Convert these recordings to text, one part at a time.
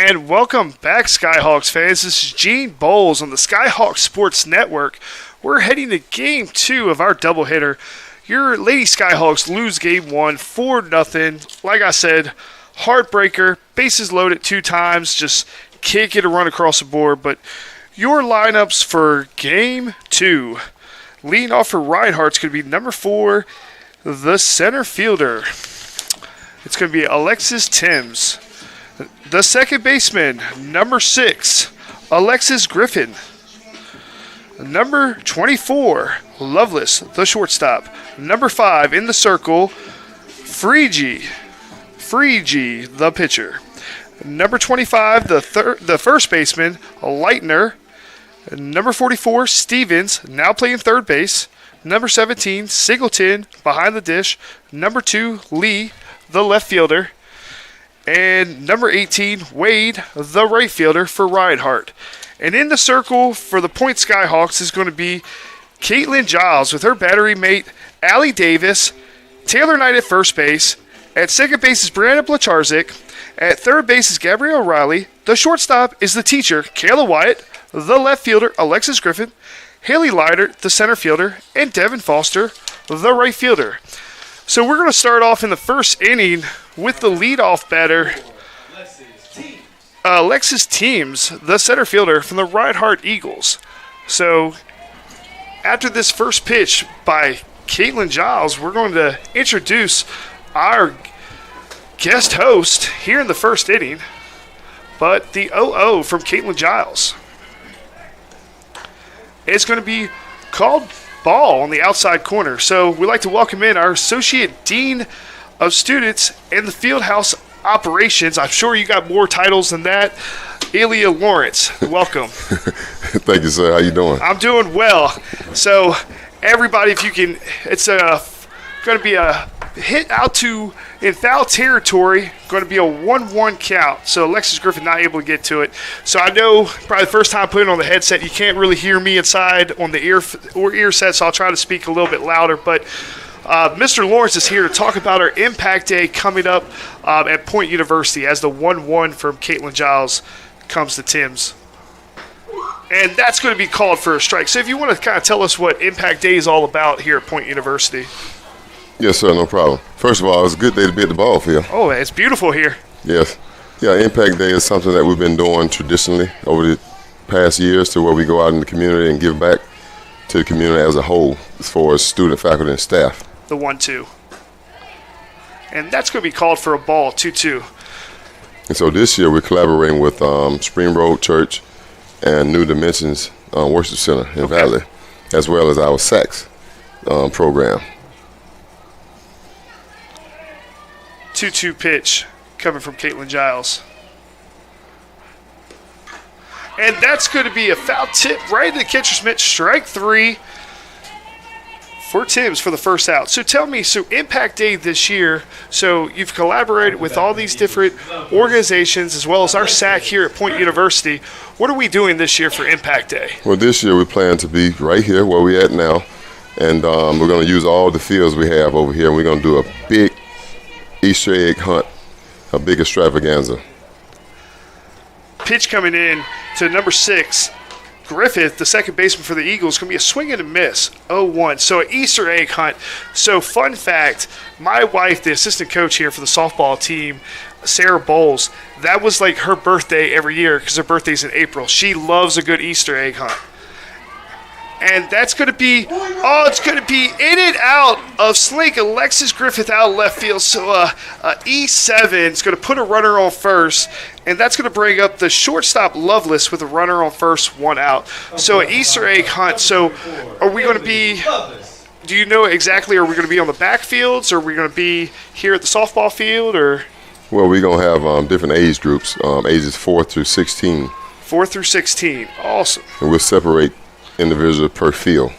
And welcome back, Skyhawks fans. This is Gene Bowles on the Skyhawks Sports Network. We're heading to Game 2 of our doubleheader. Your Lady Skyhawks lose Game 1, 4-0. Like I said, heartbreaker, bases loaded 2 times, just can't get a run across the board. But your lineups for Game 2, leading off for Reinhardt, is going to be number 4, the center fielder. It's going to be Alexis Timms. The second baseman, number 6, Alexis Griffin. Number 24, Loveless, the shortstop. Number 5, in the circle, Freegee, the pitcher. Number 25, the first baseman, Leitner. Number 44, Stevens, now playing third base. Number 17, Singleton, behind the dish. Number 2, Lee, the left fielder. And number 18, Wade, the right fielder for Reinhardt. And in the circle for the Point Skyhawks is going to be Caitlin Giles with her battery mate, Allie Davis. Taylor Knight at first base. At second base is Brianna Blacharczyk. At third base is Gabrielle Riley. The shortstop is the teacher, Kayla Wyatt. The left fielder, Alexis Griffin. Haley Leiter, the center fielder. And Devin Foster, the right fielder. So we're going to start off in the first inning with the leadoff batter, Alexis Timms, the center fielder from the Reinhardt Eagles. So after this first pitch by Caitlin Giles, we're going to introduce our guest host here in the first inning, but the 0-0 from Caitlin Giles. It's going to be called ball on the outside corner. So we'd like to welcome in our Associate Dean of Students and the Fieldhouse Operations. I'm sure you got more titles than that. Ilya Lawrence, welcome. Thank you, sir. How you doing? I'm doing well. So everybody, if you can, it's going to be a hit out to in foul territory, going to be a 1-1 count. So Alexis Griffin not able to get to it. So I know probably the first time putting on the headset, you can't really hear me inside on the ear set, so I'll try to speak a little bit louder. But Mr. Lawrence is here to talk about our Impact Day coming up at Point University as the 1-1 from Caitlin Giles comes to Timms. And that's going to be called for a strike. So if you want to kind of tell us what Impact Day is all about here at Point University. Yes, sir, no problem. First of all, it's a good day to be at the ball field. Oh, it's beautiful here. Yes. Yeah, Impact Day is something that we've been doing traditionally over the past years to where we go out in the community and give back to the community as a whole as far as student, faculty, and staff. The 1-2. And that's going to be called for a ball, 2-2. And so this year we're collaborating with Spring Road Church and New Dimensions Worship Center in Valley, as well as our sax program. 2-2 pitch coming from Caitlin Giles. And that's going to be a foul tip right in the catcher's mitt. Strike 3 for Timms for the first out. So tell me, so Impact Day this year, so you've collaborated with all these different organizations as well as our SAC here at Point University. What are we doing this year for Impact Day? Well, this year we plan to be right here where we're at now. And we're going to use all the fields we have over here. And we're going to do a big Easter egg hunt, a big extravaganza. Pitch coming in to number 6, Griffith, the second baseman for the Eagles, going to be a swing and a miss, 0-1. So an Easter egg hunt. So fun fact, my wife, the assistant coach here for the softball team, Sarah Bowles, that was like her birthday every year because her birthday's in April. She loves a good Easter egg hunt. And that's going to be, it's going to be in and out of Slink. Alexis Griffith out of left field. So E7 is going to put a runner on first. And that's going to bring up the shortstop Loveless with a runner on first, 1 out. So an Easter egg hunt. So are we going to be, do you know exactly, are we going to be on the backfields? Or are we going to be here at the softball field? Or? Well, we're going to have different age groups, ages 4 through 16. 4 through 16. Awesome. And we'll separate individual per field.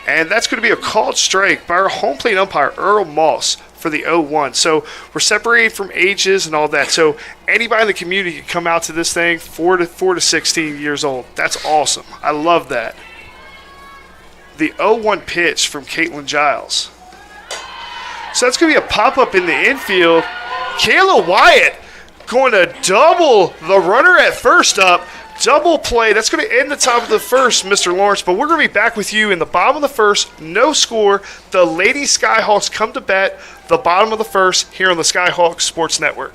And that's going to be a called strike by our home plate umpire, Earl Moss, for the 0-1. So we're separated from ages and all that. So anybody in the community can come out to this thing, 4 to 16 years old. That's awesome. I love that. The 0-1 pitch from Caitlin Giles. So that's going to be a pop-up in the infield. Kayla Wyatt going to double the runner at first up. Double play. That's going to end the top of the first, Mr. Lawrence. But we're going to be back with you in the bottom of the first. No score. The Lady Skyhawks come to bat the bottom of the first here on the Skyhawks Sports Network.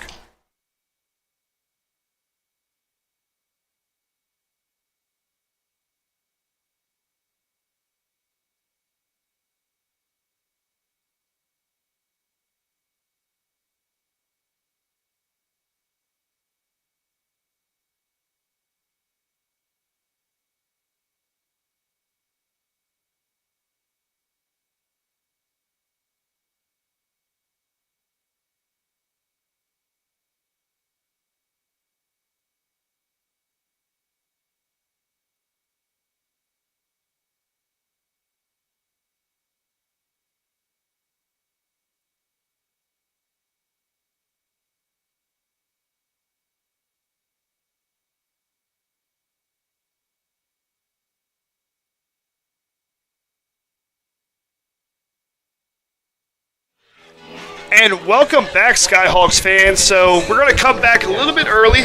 And welcome back, Skyhawks fans. So we're going to come back a little bit early.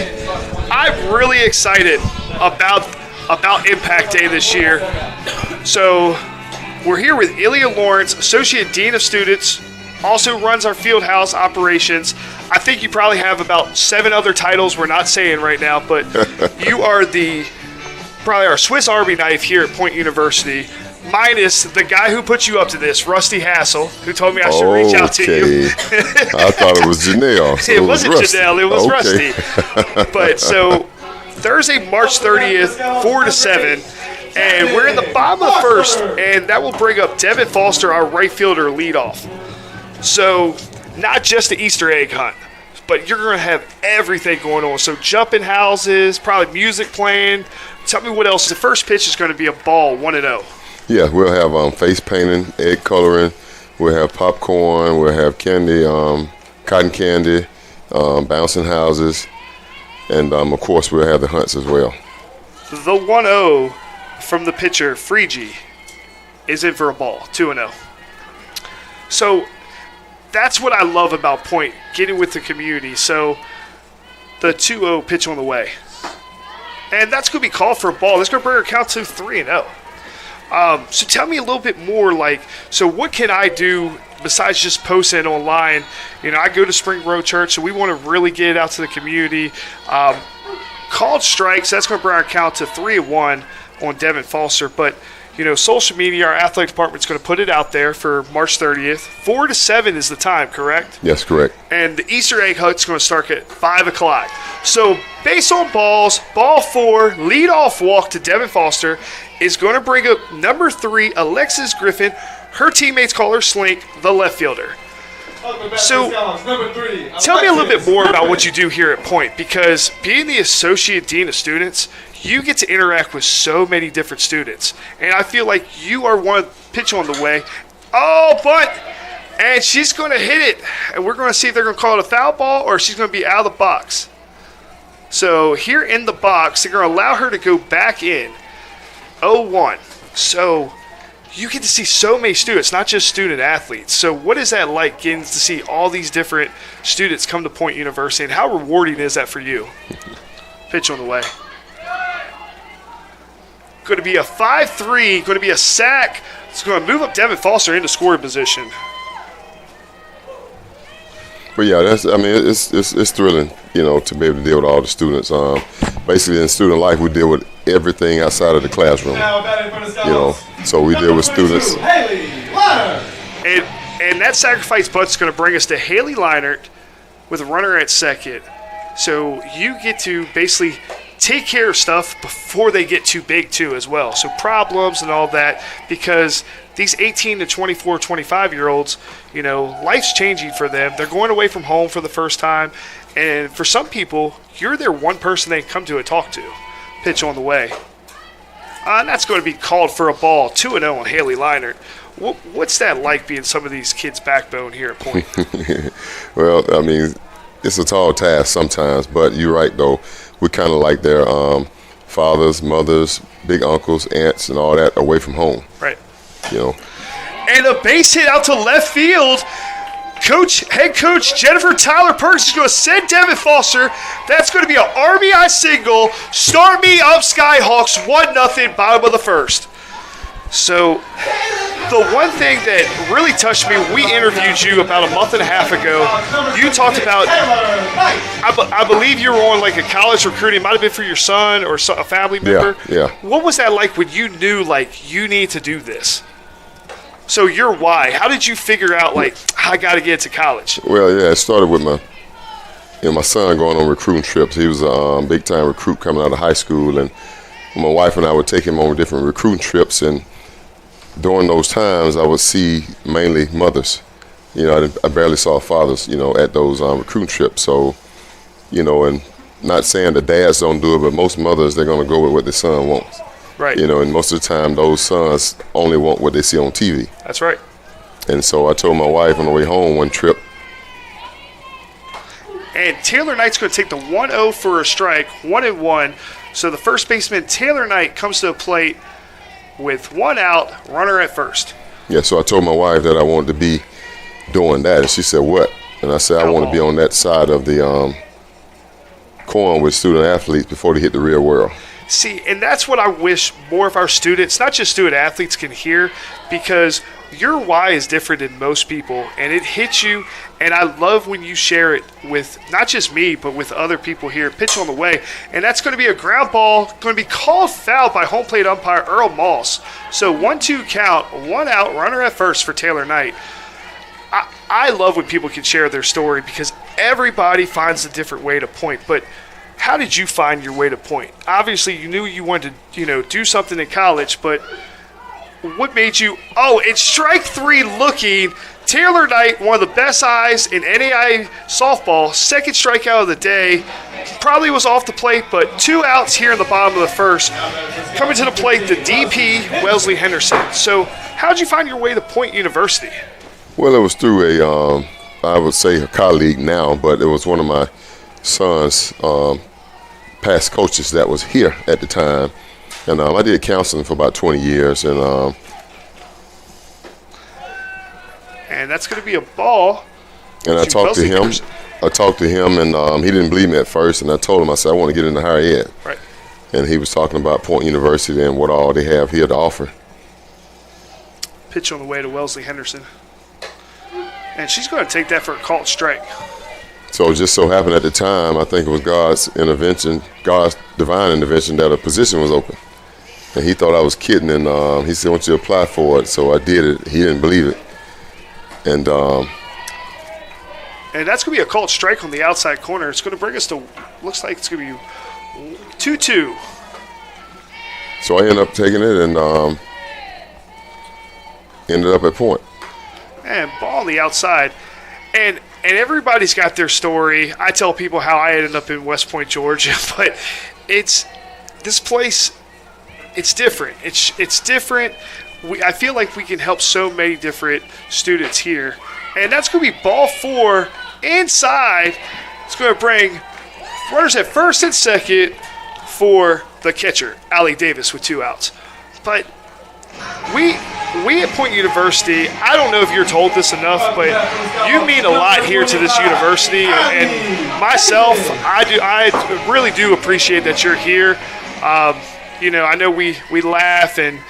I'm really excited about Impact Day this year. So we're here with Ilya Lawrence, Associate Dean of Students, also runs our field house operations. I think you probably have about 7 other titles we're not saying right now, but you are probably our Swiss Army knife here at Point University. Minus the guy who put you up to this, Rusty Hassel, who told me I should reach out to you. I thought it was Janelle. So it wasn't Janelle, it was Rusty. But so Thursday, March 30th, 4 to 7, and we're in the bottom of the first, and that will bring up Devin Foster, our right fielder, leadoff. So not just the Easter egg hunt, but you're going to have everything going on. So jumping houses, probably music playing. Tell me what else. The first pitch is going to be a ball, 1-0. Yeah, we'll have face painting, egg coloring. We'll have popcorn. We'll have candy, cotton candy, bouncing houses. And, of course, we'll have the hunts as well. The 1-0 from the pitcher, Freegee, is in for a ball, 2-0. So that's what I love about Point, getting with the community. So the 2-0 pitch on the way. And that's going to be called for a ball. That's going to bring our count to 3-0. So tell me a little bit more, so what can I do besides just posting online? You know, I go to Spring Road Church, so we want to really get it out to the community. Called strikes, that's going to bring our count to 3-1 on Devin Foster. But, you know, social media, our athletic department's going to put it out there for March 30th. 4 to 7 is the time, correct? Yes, correct. And the Easter egg hunt's going to start at 5 o'clock. So base on balls, ball 4, leadoff walk to Devin Foster is going to bring up number 3, Alexis Griffin. Her teammates call her Slink, the left fielder. So tell me a little bit more about what you do here at Point, because being the Associate Dean of Students, you get to interact with so many different students. And I feel like you are one pitch on the way. Oh, bunt! And she's going to hit it. And we're going to see if they're going to call it a foul ball or she's going to be out of the box. So here in the box, they're going to allow her to go back in. 0-1. So you get to see so many students, not just student athletes. So what is that like, getting to see all these different students come to Point University, and how rewarding is that for you? Pitch on the way. Going to be a 5-3, going to be a sack. It's going to move up Devin Foster into scoring position. But yeah, it's thrilling, you know, to be able to deal with all the students. Basically, in student life, we deal with everything outside of the classroom. You know, so we deal with students. And that sacrifice bunt is going to bring us to Haley Leinert with a runner at second. So you get to basically take care of stuff before they get too big too as well. So problems and all that, because these 18 to 24, 25-year-olds, you know, life's changing for them. They're going away from home for the first time. And for some people, you're their one person they come to and talk to. Pitch on the way. And that's going to be called for a ball, 2-0 on Haley Leinert. What's that like, being some of these kids' backbone here at Point? Well, I mean, it's a tall task sometimes, but you're right, though. We're kind of like their fathers, mothers, big uncles, aunts, and all that away from home. Right. You know. And a base hit out to left field. Head coach Jennifer Tyler Perkins is going to send Devin Foster. That's going to be an RBI single. Start me up, Skyhawks, 1-0, bottom of the first. So the one thing that really touched me, we interviewed you about a month and a half ago. You talked about, I believe you were on like a college recruiting. It might have been for your son or a family member. Yeah. What was that like when you knew like you need to do this? So your why? How did you figure out like I got to get to college? Well, yeah, it started with my son going on recruiting trips. He was a big time recruit coming out of high school, and my wife and I would take him on different recruiting trips. And during those times, I would see mainly mothers. I barely saw fathers, at those recruiting trips. So, and not saying the dads don't do it, but most mothers, they're going to go with what their son wants. Right. And most of the time, those sons only want what they see on TV. That's right. And so I told my wife on the way home one trip. And Taylor Knight's going to take the 1-0 for a strike, 1-1. So the first baseman, Taylor Knight, comes to the plate with 1 out, runner at first. Yeah, so I told my wife that I wanted to be doing that. And she said, what? And I said, I want to be on that side of the coin with student athletes before they hit the real world. See, and that's what I wish more of our students, not just student athletes, can hear, because your why is different than most people, and it hits you, and I love when you share it with not just me, but with other people here. Pitch on the way, and that's going to be a ground ball, going to be called foul by home plate umpire Earl Moss. So 1-2 count, 1 out, runner at first for Taylor Knight. I love when people can share their story because everybody finds a different way to point, but how did you find your way to point? Obviously, you knew you wanted to, do something in college, but what made you? Oh, it's strike 3 looking. Taylor Knight, one of the best eyes in NAI softball, second strikeout of the day. Probably was off the plate, but 2 outs here in the bottom of the first. Coming to the plate, the DP, Wesley Henderson. So how did you find your way to Point University? Well, it was through I would say a colleague now, but it was one of my son's past coaches that was here at the time. And I did counseling for about 20 years. And that's going to be a ball. And I talked to him. And he didn't believe me at first. And I told him, I said, I want to get into higher ed. Right. And he was talking about Point University and what all they have here to offer. Pitch on the way to Wesley Henderson. And she's going to take that for a called strike. So it just so happened at the time, I think it was God's intervention, God's divine intervention, that a position was open. And he thought I was kidding, and he said, I want you to apply for it. So I did it. He didn't believe it. And that's going to be a called strike on the outside corner. It's going to bring us to, looks like it's going to be 2-2. So I ended up taking it and ended up at Point. And ball on the outside. And everybody's got their story. I tell people how I ended up in West Point, Georgia, but this place, it's different. It's different. I feel like we can help so many different students here. And that's going to be ball 4 inside. It's going to bring runners at first and second for the catcher, Allie Davis, with 2 outs. But we at Point University, I don't know if you're told this enough, but you mean a lot here to this university. And myself, I really do appreciate that you're here. I know we laugh and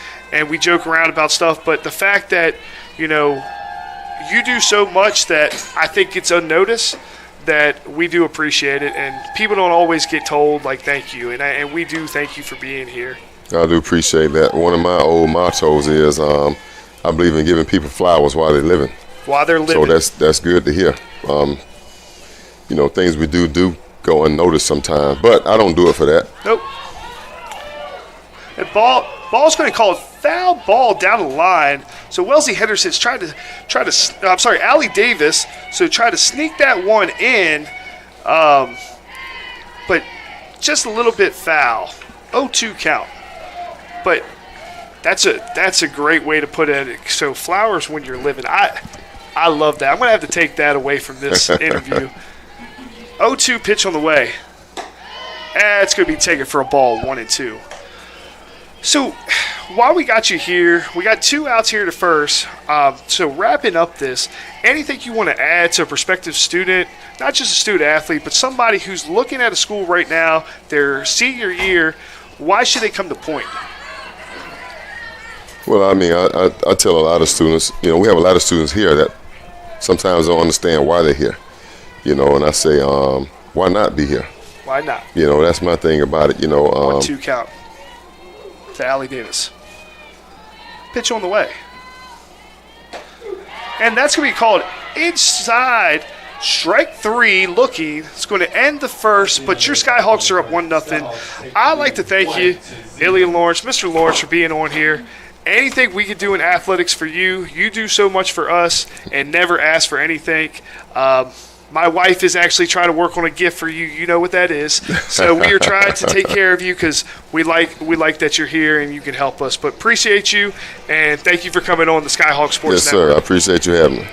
we joke around about stuff, but the fact that, you do so much that I think it's unnoticed, that we do appreciate it. And people don't always get told, like, thank you. And we do thank you for being here. I do appreciate that. One of my old mottos is I believe in giving people flowers while they're living. While they're living. So that's good to hear. Things we do go unnoticed sometimes, but I don't do it for that. Nope. And ball's going to call it foul ball down the line. So Wesley Henderson's Allie Davis, so try to sneak that one in, but just a little bit foul. 0-2 count. But that's a great way to put it. So flowers when you're living. I love that. I'm going to have to take that away from this interview. 0-2 pitch on the way. It's going to be taken for a ball, 1-2. So while we got you here, we got 2 outs here to first. So wrapping up this, anything you want to add to a prospective student, not just a student athlete, but somebody who's looking at a school right now, their senior year, why should they come to Point? Well, I mean, I tell a lot of students, we have a lot of students here that sometimes don't understand why they're here, and I say, why not be here? Why not? That's my thing about it, 1-2 count to Allie Davis. Pitch on the way. And that's going to be called inside. Strike 3 looking. It's going to end the first, but your Skyhawks are up 1-0. I'd like to thank you, Ilya Lawrence, Mr. Lawrence, for being on here. Anything we can do in athletics for you, you do so much for us and never ask for anything. My wife is actually trying to work on a gift for you. You know what that is. So we are trying to take care of you because we like that you're here and you can help us. But appreciate you, and thank you for coming on the Skyhawk Sports Yes, Network. sir. I appreciate you having me.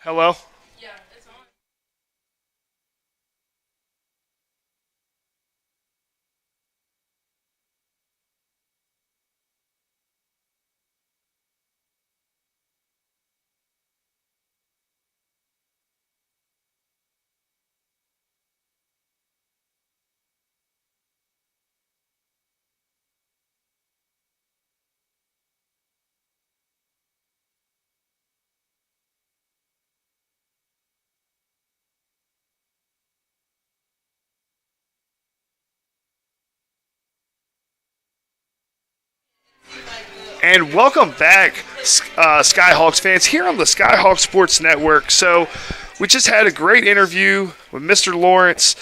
Hello? Yeah, it's on. And welcome back, Skyhawks fans, here on the Skyhawk Sports Network. So we just had a great interview with Mr. Lawrence.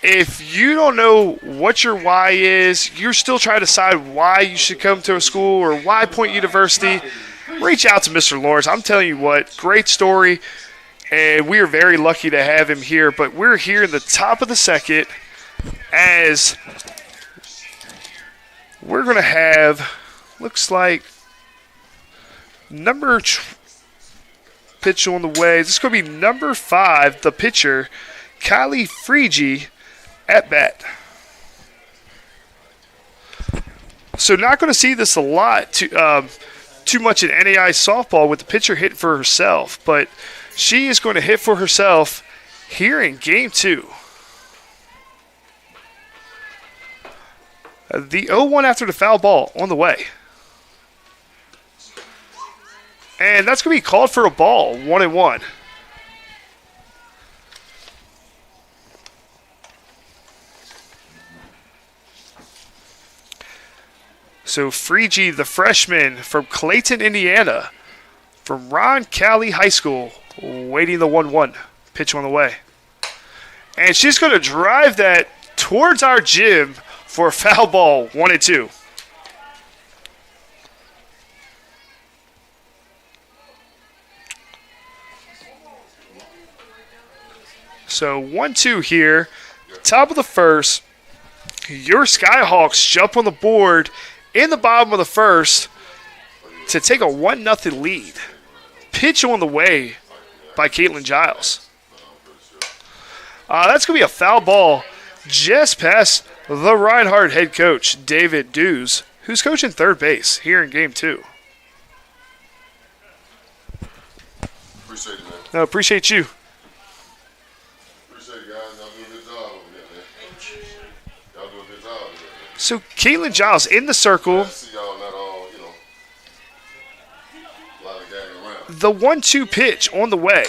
If you don't know what your why is, you're still trying to decide why you should come to a school or why Point University, reach out to Mr. Lawrence. I'm telling you what, great story, and we are very lucky to have him here. But we're here in the top of the second as we're going to have, looks like, pitch on the way. This is going to be number 5, the pitcher, Kylie Frigi, at bat. So not going to see this a lot too much in NAI softball with the pitcher hitting for herself, but she is going to hit for herself here in Game 2. The 0-1 after the foul ball on the way. And that's going to be called for a ball, 1-1. So Frigi, the freshman from Clayton, Indiana, from Ron Cali High School, waiting the 1-1. Pitch on the way. And she's going to drive that towards our gym for a foul ball, 1-2. So 1-2 here. Top of the first. Your Skyhawks jump on the board in the bottom of the first to take a 1-0 lead. Pitch on the way by Caitlin Giles. That's going to be a foul ball just past the Reinhardt head coach, David Dews, who's coaching third base here in Game 2. Appreciate it, man. No, appreciate you. Appreciate it, guys. Y'all do a good job over there, man. Y'all do a good job over there, man. So Caitlin Giles in the circle. I see y'all not all, a lot of gagging around. The 1-2 pitch on the way.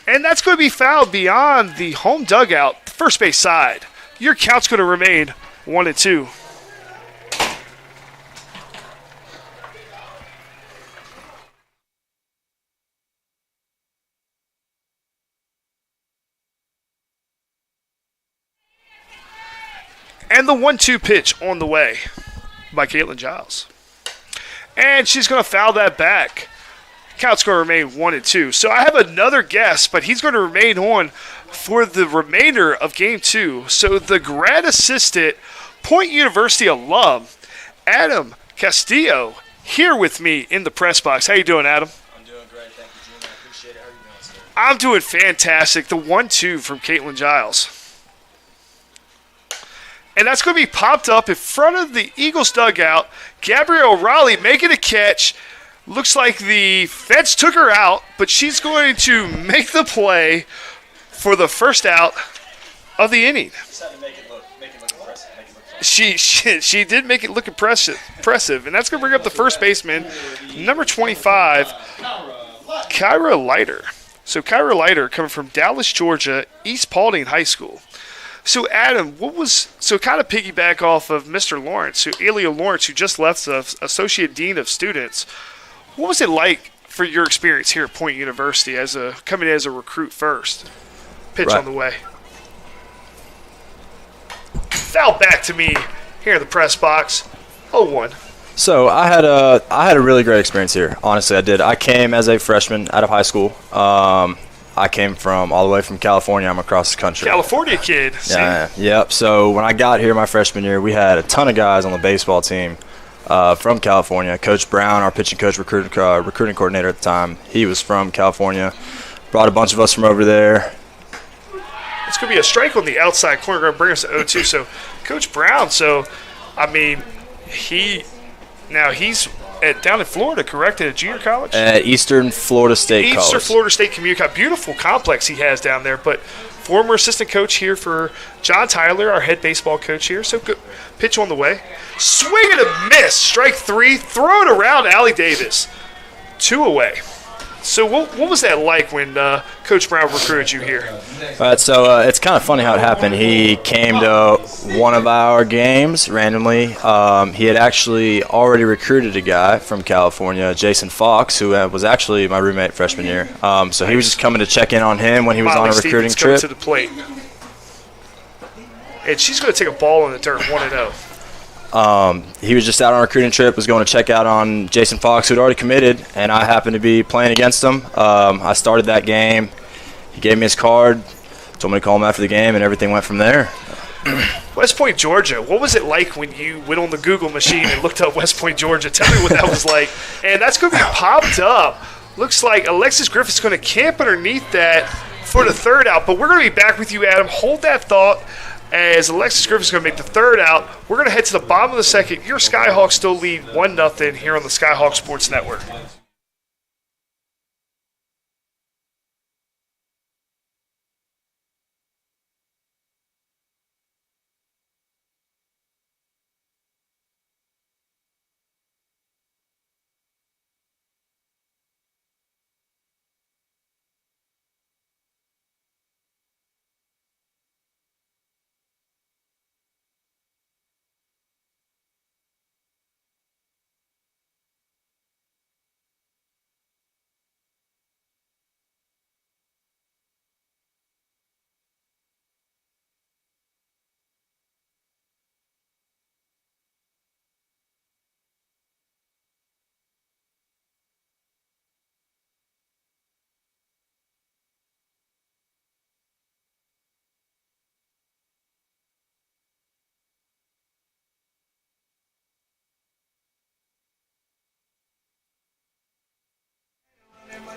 And that's going to be fouled beyond the home dugout, first base side. Your count's going to remain 1-2. And the 1-2 pitch on the way by Caitlin Giles. And she's going to foul that back. Count's going to remain 1-2. So I have another guess, but he's going to remain on for the remainder of Game 2. So the grad assistant, Point University alum, Adam Castillo, here with me in the press box. How you doing, Adam? I'm doing great. Thank you, Jim. I appreciate it. How are you doing, sir? I'm doing fantastic. The 1-2 from Caitlin Giles. And that's going to be popped up in front of the Eagles dugout. Gabrielle Raleigh making a catch. Looks like the fence took her out, but she's going to make the play for the first out of the inning. Just had to make it look impressive. She did make it look impressive, and that's going to bring up the first baseman, number 25, Kyra Leiter. So Kyra Leiter coming from Dallas, Georgia, East Paulding High School. So Adam, kind of piggyback off of Mr. Lawrence, Elia Lawrence, who just left the Associate Dean of Students. What was it like for your experience here at Point University coming in as a recruit first? Pitch Right. on the way. Foul back to me here in the press box. 0-1. So I had a really great experience here. Honestly, I did. I came as a freshman out of high school. I came from all the way from California. I'm across the country. California kid. Yeah. Yep. So when I got here my freshman year, we had a ton of guys on the baseball team from California. Coach Brown, our pitching coach, recruiting coordinator at the time, he was from California. Brought a bunch of us from over there. It's going to be a strike on the outside corner. Going to bring us to 0-2. So Coach Brown, he's down in Florida, correct? At a junior college? At Eastern Florida State College. Eastern Florida State Community College. Beautiful complex he has down there. But former assistant coach here for John Tyler, our head baseball coach here. So good pitch on the way. Swing and a miss. Strike 3. Throw it around Allie Davis. 2 away. So what was that like when Coach Brown recruited you here? So it's kind of funny how it happened. He came to one of our games randomly. He had actually already recruited a guy from California, Jason Fox, who was actually my roommate freshman year. So he was just coming to check in on him when he was on a recruiting trip. To the plate. And she's going to take a ball in the dirt, 1-0. He was just out on a recruiting trip, was going to check out on Jason Fox, who'd already committed, and I happened to be playing against him. I started that game. He gave me his card, told me to call him after the game, and everything went from there. West Point, Georgia. What was it like when you went on the Google machine and looked up West Point, Georgia? Tell me what that was like. And that's going to be popped up. Looks like Alexis Griffith's going to camp underneath that for the third out. But we're going to be back with you, Adam. Hold that thought. As Alexis Griffith's going to make the third out, we're going to head to the bottom of the second. Your Skyhawks still lead 1-0 here on the Skyhawk Sports Network.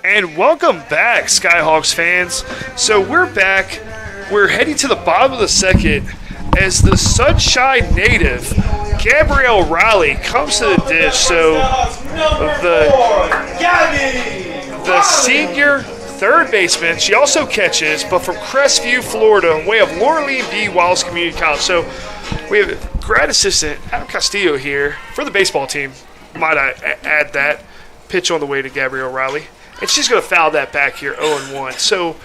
And welcome back, Skyhawks fans. So we're back. We're heading to the bottom of the second as the Sunshine native, Gabrielle Riley, comes to the dish. So the senior third baseman, she also catches, but from Crestview, Florida, in way of Laureline B. Wallace Community College. So we have grad assistant Adam Castillo here for the baseball team. Might I add that. Pitch on the way to Gabrielle Riley. And she's going to foul that back here, 0-1. So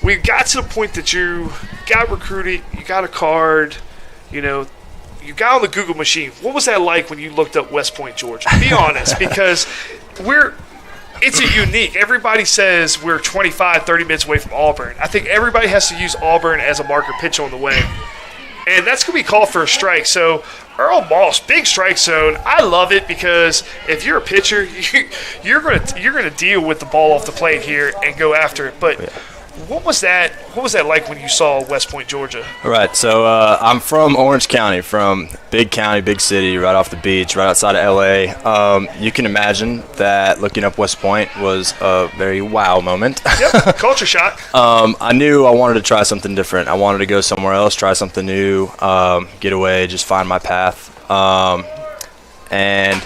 we got to the point that you got recruited, you got a card, you got on the Google machine. What was that like when you looked up West Point, Georgia? Be honest, because it's a unique. Everybody says we're 25, 30 minutes away from Auburn. I think everybody has to use Auburn as a marker. Pitch on the way. And that's going to be called for a strike. So Earl Moss, big strike zone. I love it because if you're a pitcher, you're gonna deal with the ball off the plate here and go after it. But what was that like when you saw West Point, Georgia? All right, so I'm from Orange County, from big county, big city, right off the beach, right outside of LA. You can imagine that looking up West Point was a very wow moment. Yep, culture shock. I knew I wanted to try something different. I wanted to go somewhere else, try something new, get away, just find my path. And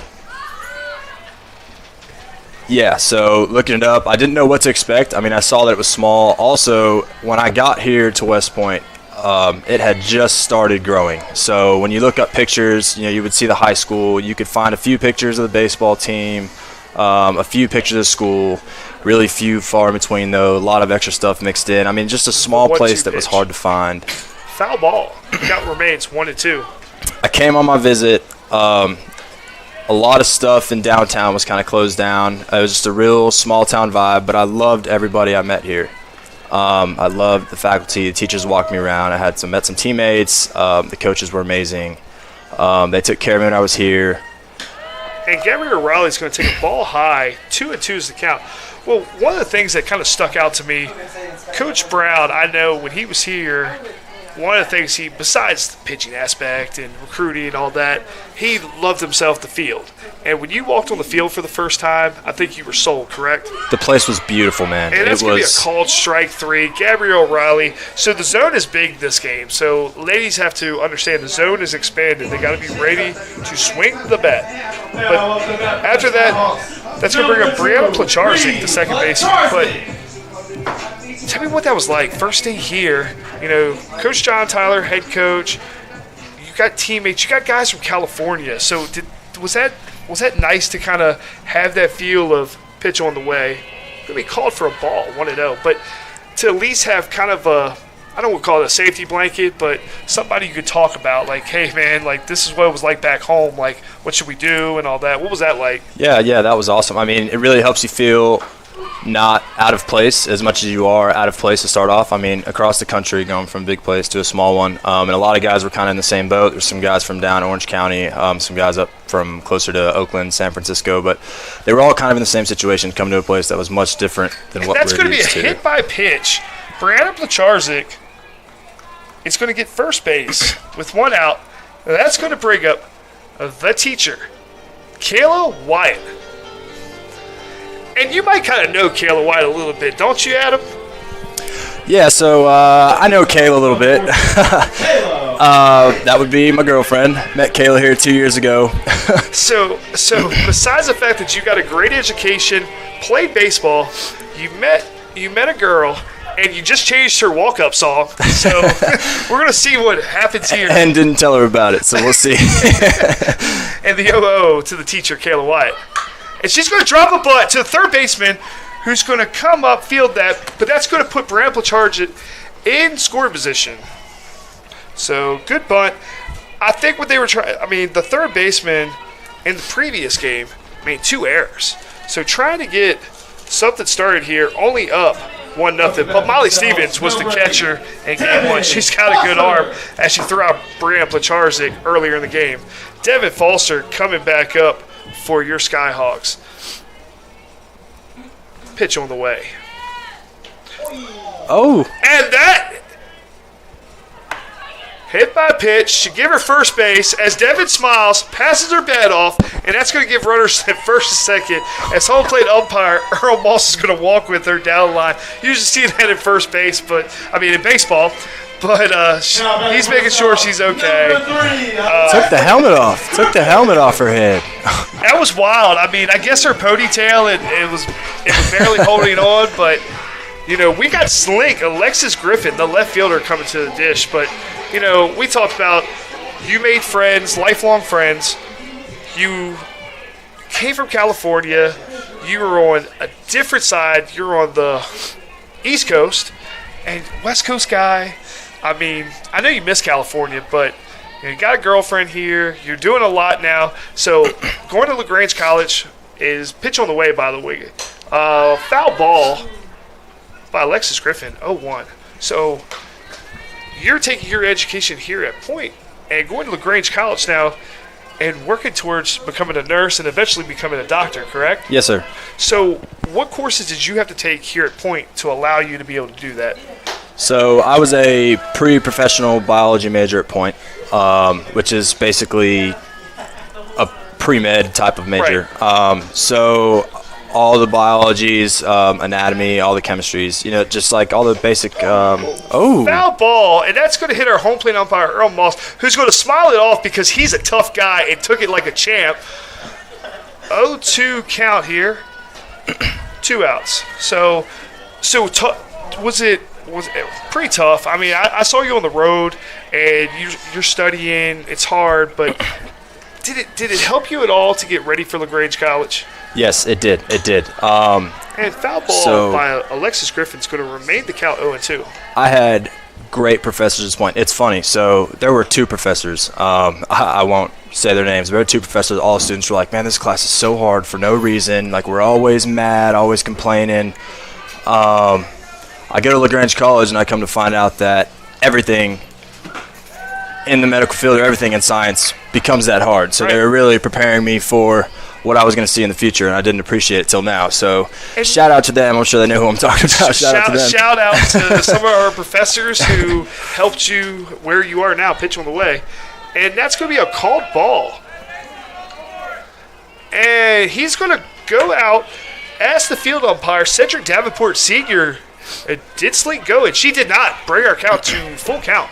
yeah, so looking it up, I didn't know what to expect. I mean, I saw that it was small. Also, when I got here to West Point, it had just started growing. So when you look up pictures, you would see the high school. You could find a few pictures of the baseball team, a few pictures of school. Really few far in between, though. A lot of extra stuff mixed in. I mean, just a small place that was hard to find. Foul ball. Count remains 1-2. I came on my visit. A lot of stuff in downtown was kind of closed down. It was just a real small town vibe, but I loved everybody I met here. I loved the faculty. The teachers walked me around. I met some teammates. The coaches were amazing. They took care of me when I was here. And Gabriel Riley's going to take a ball high. 2-2 is the count. Well, one of the things that kind of stuck out to me, Coach Brown, I know when he was here, one of the things besides the pitching aspect and recruiting and all that, he loved himself the field. And when you walked on the field for the first time, I think you were sold, correct? The place was beautiful, man. And that's going to be a called strike 3. Gabriel Riley. So the zone is big this game. So ladies have to understand the zone is expanded. They got to be ready to swing the bat. But after that, that's going to bring up Brianna Placharzik, the second baseman. But tell me what that was like. First day here, Coach John Tyler, head coach. You got teammates. You got guys from California. So was that nice to kind of have that feel of pitch on the way? Going to be called for a ball, 1-0. But to at least have kind of I don't want to call it a safety blanket, but somebody you could talk about, like, hey, man, like, this is what it was like back home. Like, what should we do and all that. What was that like? Yeah, that was awesome. I mean, it really helps you feel not out of place as much as you are out of place to start off. I mean, across the country, going from a big place to a small one, and a lot of guys were kind of in the same boat. There's some guys from down Orange County, some guys up from closer to Oakland, San Francisco, but they were all kind of in the same situation, coming to a place that was much different than what we're used to. That's going to be a hit by pitch. Brianna Placharzik is going to get first base with 1 out. Now that's going to bring up the teacher, Kayla Wyatt. And you might kind of know Kayla White a little bit, don't you, Adam? Yeah, so I know Kayla a little bit. That would be my girlfriend. Met Kayla here 2 years ago. So besides the fact that you got a great education, played baseball, you met a girl, and you just changed her walk-up song. So we're going to see what happens here. And didn't tell her about it, so we'll see. And the 0-0 to the teacher, Kayla White. And she's going to drop a butt to the third baseman, who's going to come up, field that, but that's going to put Brianna Placharzik in scoring position. So, good bunt. I think what they were trying, the third baseman in the previous game made 2 errors. So, trying to get something started here, only up 1-0. But Molly Stevens was the catcher in game 1. She's got a good arm as she threw out Brianna Placharzik earlier in the game. Devin Falser coming back up for your Skyhawks. Pitch on the way. Oh. And that hit by pitch should give her first base as Devin smiles, passes her bat off, and that's going to give runners at first and second. As home plate umpire, Earl Moss is going to walk with her down the line. You usually see that at first base, in baseball. But he's making sure she's okay. Took the helmet off. Took the helmet off her head. That was wild. I guess her ponytail, it was barely holding on. But, we got Slink, Alexis Griffin, the left fielder, coming to the dish. But, we talked about you made friends, lifelong friends. You came from California. You were on a different side. You're on the East Coast. And West Coast guy. I know you miss California, but you got a girlfriend here. You're doing a lot now. So going to LaGrange College is pitch on the way, by the way. Foul ball by Alexis Griffin, 0-1. So you're taking your education here at Point, and going to LaGrange College now and working towards becoming a nurse and eventually becoming a doctor, correct? Yes, sir. So what courses did you have to take here at Point to allow you to be able to do that? So I was a pre-professional biology major at Point, which is basically a pre-med type of major. Right. So all the biologies, anatomy, all the chemistries, just like all the basic. Foul ball, and that's going to hit our home plate umpire, Earl Moss, who's going to smile it off because he's a tough guy and took it like a champ. 0-2 count here. 2 outs. Was it pretty tough? I mean, I saw you on the road, and you're studying. It's hard, but did it help you at all to get ready for LaGrange College? Yes, it did. It did. And foul ball by Alexis Griffin's going to remain the count 0-2. I had great professors at this point. It's funny. So there were 2 professors. I won't say their names. There were 2 professors. All students were like, man, this class is so hard for no reason. Like, we're always mad, always complaining. I go to LaGrange College, and I come to find out that everything in the medical field or everything in science becomes that hard. So They were really preparing me for what I was going to see in the future, and I didn't appreciate it till now. So shout out to them. I'm sure they know who I'm talking about. Shout out to them. Shout out to some of our professors who helped you where you are now, pitch on the way. And that's going to be a called ball. And he's going to go out, ask the field umpire, Cedric Davenport Sr., did Sleek go? And she did not bring our count to full count.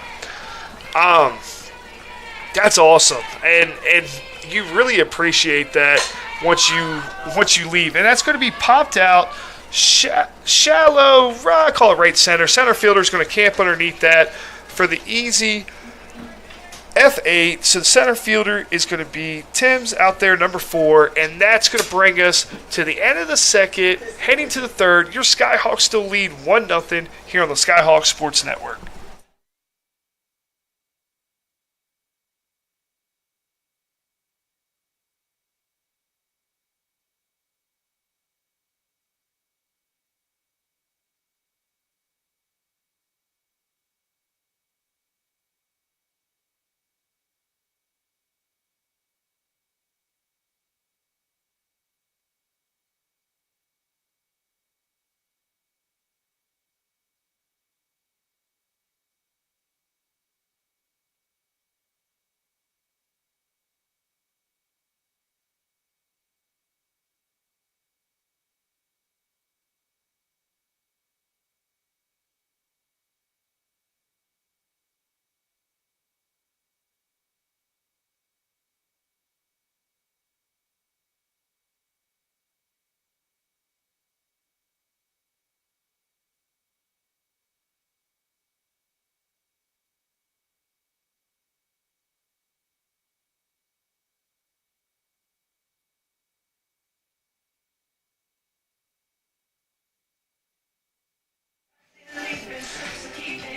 That's awesome. And you really appreciate that once you leave. And that's going to be popped out shallow, I call it right center. Center fielder's going to camp underneath that for the easy F8. So the center fielder is going to be Tim's out there, number 4, and that's going to bring us to the end of the second, heading to the third. Your Skyhawks still lead 1-0 here on the Skyhawks Sports Network.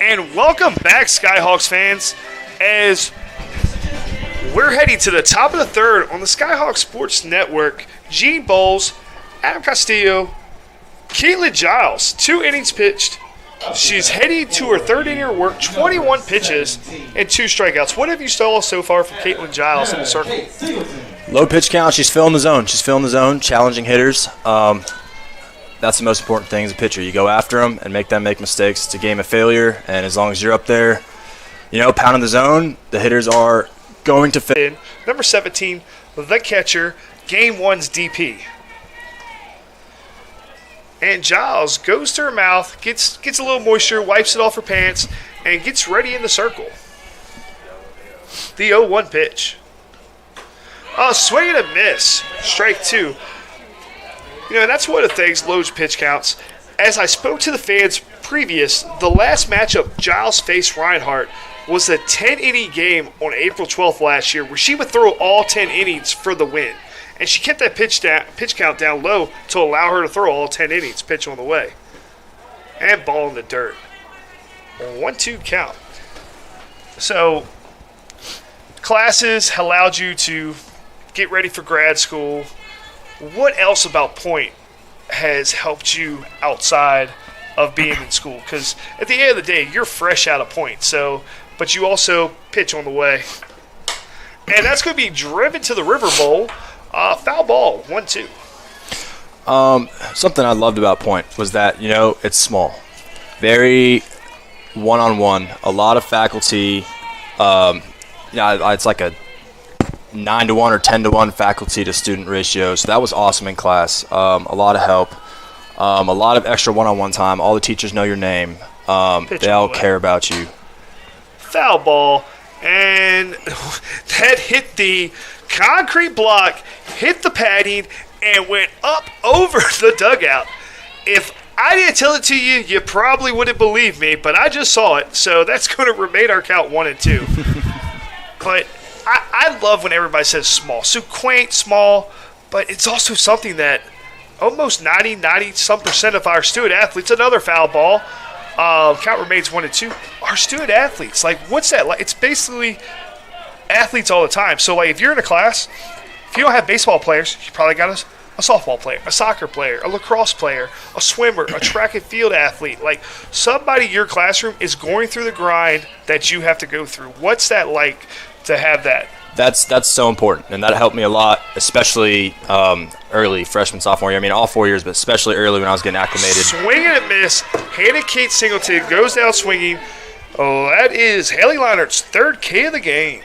And welcome back, Skyhawks fans, as we're heading to the top of the third on the Skyhawks Sports Network. Gene Bowles, Adam Castillo, Caitlin Giles, 2 innings pitched. She's heading to her third inning of work, 21 pitches and 2 strikeouts. What have you saw so far from Caitlin Giles in the circle? Low pitch count. She's filling the zone. Challenging hitters. That's the most important thing as a pitcher. You go after them and make them make mistakes. It's a game of failure, and as long as you're up there, pounding the zone, the hitters are going to fit. Number 17, the catcher, Game 1's DP. And Giles goes to her mouth, gets a little moisture, wipes it off her pants, and gets ready in the circle. The 0-1 pitch. Swing and a miss. Strike 2. That's one of the things, low pitch counts. As I spoke to the fans previous, the last matchup Giles faced Reinhardt was a 10-inning game on April 12th last year where she would throw all 10 innings for the win. And she kept that pitch count down low to allow her to throw all 10 innings, pitch on the way. And ball in the dirt. 1-2 count. So, classes allowed you to get ready for grad school. What else about Point has helped you outside of being in school? Because at the end of the day, you're fresh out of Point. So, but you also pitch on the way. and that's going to be driven to the River Bowl. Foul ball, 1-2. Something I loved about Point was that, it's small. Very one-on-one. A lot of faculty. It's like a 9-to-1 or 10-to-1 faculty to student ratio. So that was awesome in class. A lot of help. A lot of extra one-on-one time. All the teachers know your name. They all care about you. Foul ball, and that hit the concrete block, hit the padding, and went up over the dugout. If I didn't tell it to you, you probably wouldn't believe me, but I just saw it, so that's going to remain our count 1-2. But I love when everybody says small. So quaint, small, but it's also something that almost 90-some% of our student athletes, another foul ball, count remains 1-2. Our student athletes, like, what's that like? It's basically athletes all the time. So, like, if you're in a class, if you don't have baseball players, you probably got a softball player, a soccer player, a lacrosse player, a swimmer, a track and field athlete. Like, somebody in your classroom is going through the grind that you have to go through. What's that like to have that? That's so important, and that helped me a lot, especially early, freshman, sophomore year. I mean, all 4 years, but especially early when I was getting acclimated. Swing and a miss. Hannah Kate Singleton goes down swinging. Oh, that is Haley Leinert's third K of the game.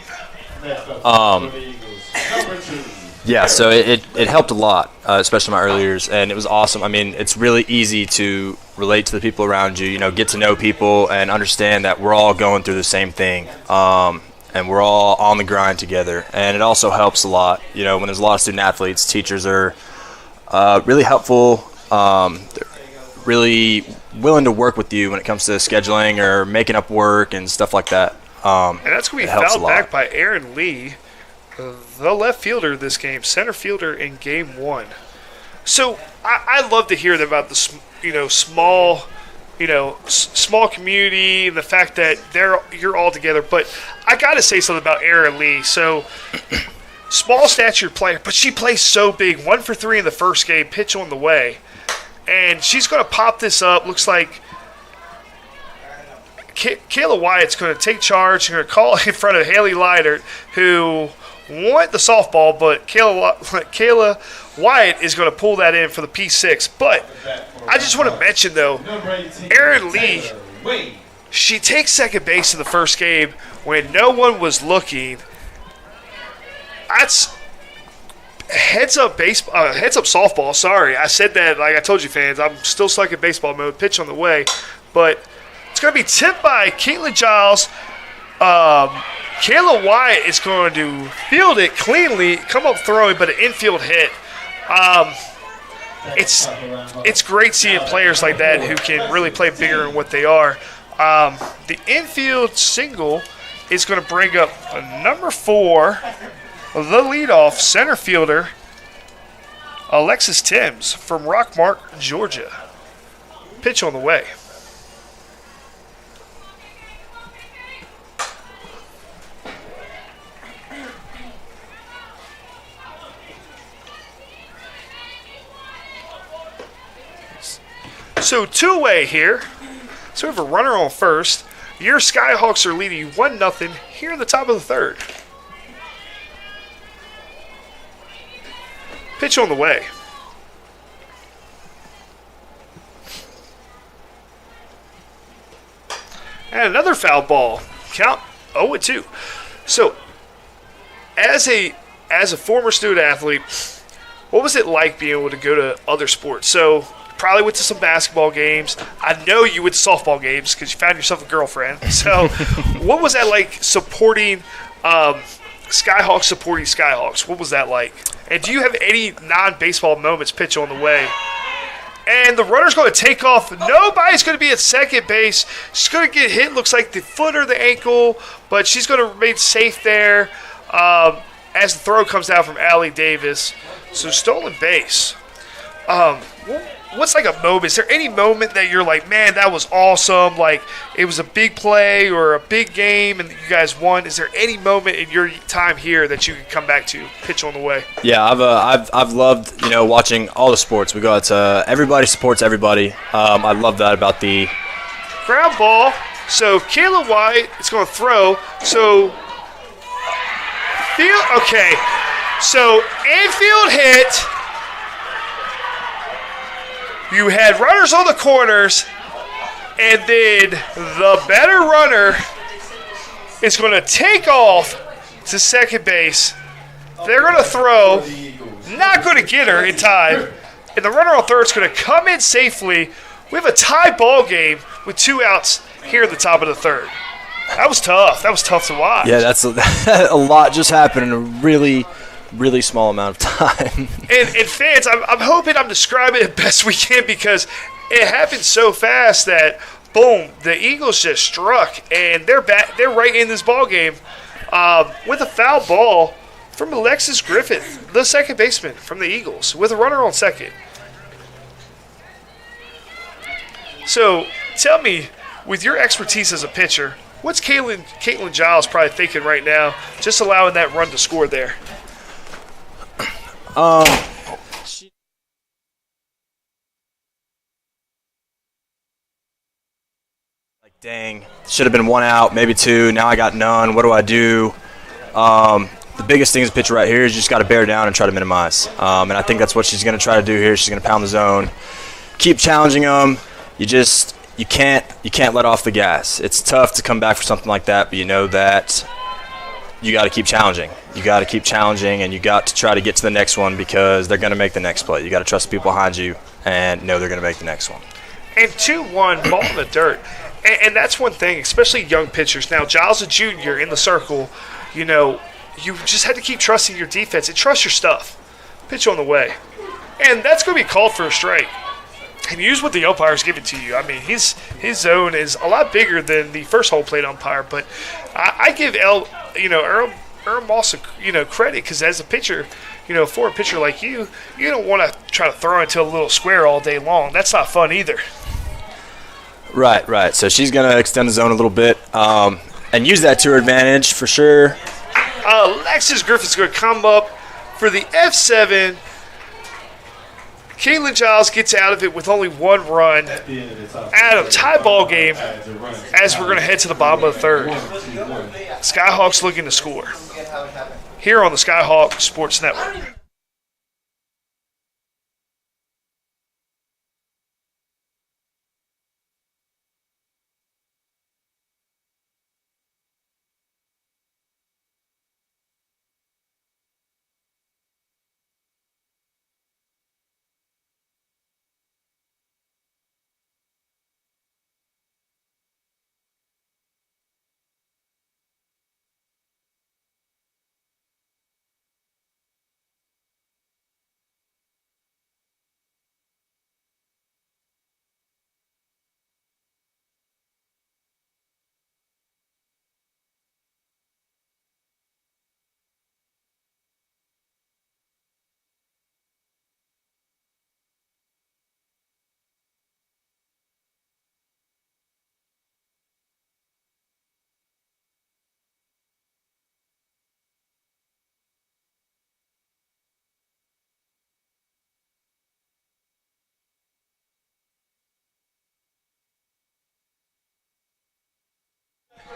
Yeah, so it helped a lot, especially my early years, and it was awesome. I mean, it's really easy to relate to the people around you, get to know people and understand that we're all going through the same thing. And we're all on the grind together. And it also helps a lot, when there's a lot of student athletes, teachers are really helpful, they're really willing to work with you when it comes to scheduling or making up work and stuff like that. And that's going to be fouled back by Aaron Lee, the left fielder of this game, center fielder in game 1. So I love to hear about the small small community and the fact that you're all together. But I got to say something about Erin Lee. So, small statured player, but she plays so big. 1 for 3 in the first game, pitch on the way. And she's going to pop this up. Looks like Kayla Wyatt's going to take charge. She's going to call in front of Haley Leidert, who won the softball, but Kayla Wyatt is going to pull that in for the P6. But I just want to mention, though, Erin Lee, she takes second base in the first game when no one was looking. That's heads up softball. Sorry, I said that like I told you, fans. I'm still stuck in baseball mode. Pitch on the way, but it's going to be tipped by Caitlin Giles. Kayla Wyatt is going to field it cleanly, come up throwing, but an infield hit. It's great seeing players like that who can really play bigger than what they are. The infield single is going to bring up number 4, the leadoff center fielder, Alexis Timms from Rockmart, Georgia. Pitch on the way. So two-way here. So we have a runner on first. Your Skyhawks are leading 1-0 here in the top of the third. Pitch on the way. And another foul ball. Count 0-2. So as a former student athlete, what was it like being able to go to other sports? So probably went to some basketball games. I know you went to softball games because you found yourself a girlfriend. So what was that like supporting Skyhawks supporting Skyhawks? What was that like? And do you have any non-baseball moments? Pitch on the way. And the runner's going to take off. Nobody's going to be at second base. She's going to get hit. Looks like the foot or the ankle, but she's going to remain safe there as the throw comes down from Allie Davis. So stolen base. What's like a moment? Is there any moment that you're like, man, that was awesome? Like it was a big play or a big game and you guys won. Is there any moment in your time here that you can come back to? Pitch on the way. Yeah, I've loved watching all the sports. We go out to everybody supports everybody. I love that about the ground ball. So Kayla White is going to throw. So Okay, so infield hit. You had runners on the corners, and then the better runner is going to take off to second base. They're going to throw, not going to get her in time, and the runner on third is going to come in safely. We have a tie ball game with 2 outs here at the top of the third. That was tough. That was tough to watch. Yeah, that's a lot just happened in a really small amount of time. And fans, I'm hoping I'm describing it best we can because it happened so fast that, boom, the Eagles just struck, and they're back. They're right in this ball game with a foul ball from Alexis Griffith, the second baseman from the Eagles, with a runner on second. So tell me, with your expertise as a pitcher, what's Caitlin Giles probably thinking right now, just allowing that run to score there? Like, dang, should have been 1 out, maybe 2. Now I got none. What do I do? The biggest thing as a pitcher right here is you just got to bear down and try to minimize. And I think that's what she's going to try to do here. She's going to pound the zone, keep challenging them. You can't let off the gas. It's tough to come back for something like that, but you know that you got to keep challenging. You got to keep challenging, and you got to try to get to the next one because they're going to make the next play. You got to trust the people behind you and know they're going to make the next one. And 2-1, ball in the dirt. And that's one thing, especially young pitchers. Now, Giles, a junior in the circle, you know, you just had to keep trusting your defense and trust your stuff. Pitch on the way. And that's going to be called for a strike. And use what the umpires give it to you. I mean, his zone is a lot bigger than the first hole plate umpire, but I give Earl Moss credit because as a pitcher, for a pitcher like you don't want to try to throw into a little square all day long. That's not fun either. Right. So she's going to extend the zone a little bit and use that to her advantage for sure. Alexis Griffith's going to come up for the F7. Caitlin Giles gets out of it with only 1 run out of tie ball game as we're going to head to the bottom of the third. Skyhawks looking to score here on the Skyhawk Sports Network.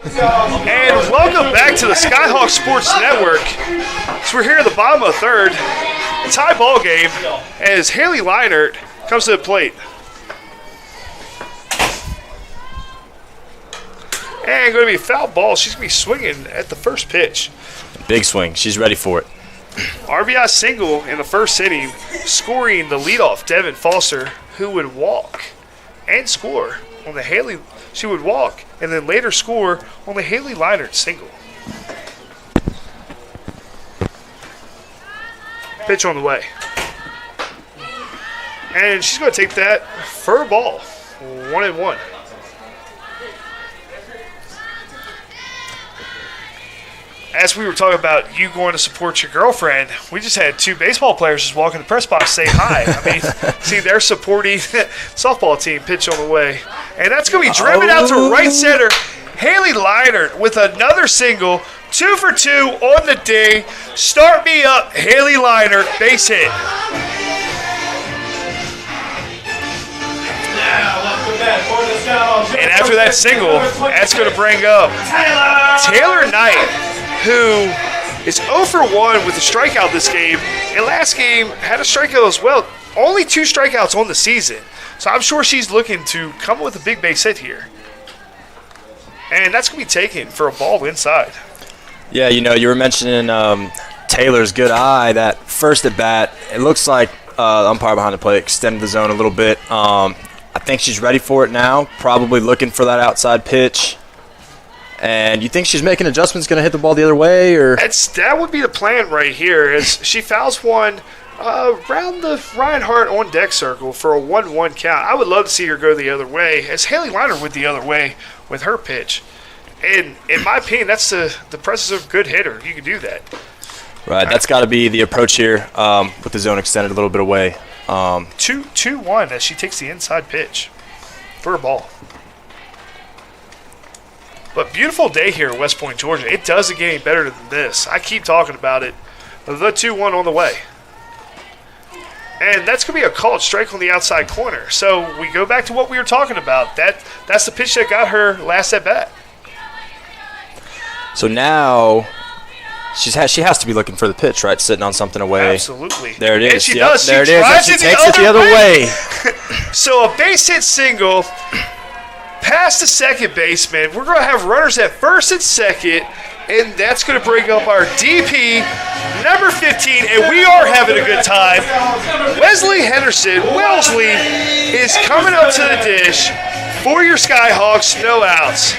And welcome back to the Skyhawk Sports Network. So we're here at the bottom of the third, tie ball game, as Haley Reinhardt comes to the plate. And going to be a foul ball. She's going to be swinging at the first pitch. Big swing. She's ready for it. RBI single in the first inning, scoring the leadoff, Devin Foster, who would walk and score on the Haley. She would walk and then later score on the Haley Reinhardt single. Pitch on the way. And she's going to take that for a ball. 1-1. As we were talking about you going to support your girlfriend, we just had 2 baseball players just walk in the press box say hi. I mean, see, they're supporting softball team. Pitch on the way. And that's going to be driven out to right center. Haley Reinhardt with another single. 2 for 2 on the day. Start me up, Haley Reinhardt, base hit. And after that single, that's going to bring up Taylor Knight, who is 0 for 1 with a strikeout this game, and last game had a strikeout as well. Only 2 strikeouts on the season. So I'm sure she's looking to come up with a big base hit here. And that's going to be taken for a ball inside. Yeah, you were mentioning Taylor's good eye. That first at bat, it looks like the umpire behind the plate extended the zone a little bit. I think she's ready for it now, probably looking for that outside pitch. And you think she's making adjustments, going to hit the ball the other way? Or that would be the plan right here, as she fouls one around the Reinhardt on deck circle for a 1-1 count. I would love to see her go the other way, as Haley Liner went the other way with her pitch. And in my opinion, that's the presence of a good hitter. You can do that. Right, that's got to be the approach here with the zone extended a little bit away. 2-1 as she takes the inside pitch for a ball. But beautiful day here in West Point, Georgia. It doesn't get any better than this. I keep talking about it. The 2-1 on the way. And that's going to be a called strike on the outside corner. So we go back to what we were talking about. That's the pitch that got her last at bat. So now she has to be looking for the pitch, right? Sitting on something away. Absolutely. There it is. And she Yep, does. there She it is. drives And she it takes it the other way. So a base hit single past the second baseman. We're going to have runners at first and second, and that's going to bring up our DP, number 15, and we are having a good time. Wellesley is coming up to the dish for your Skyhawks, no outs.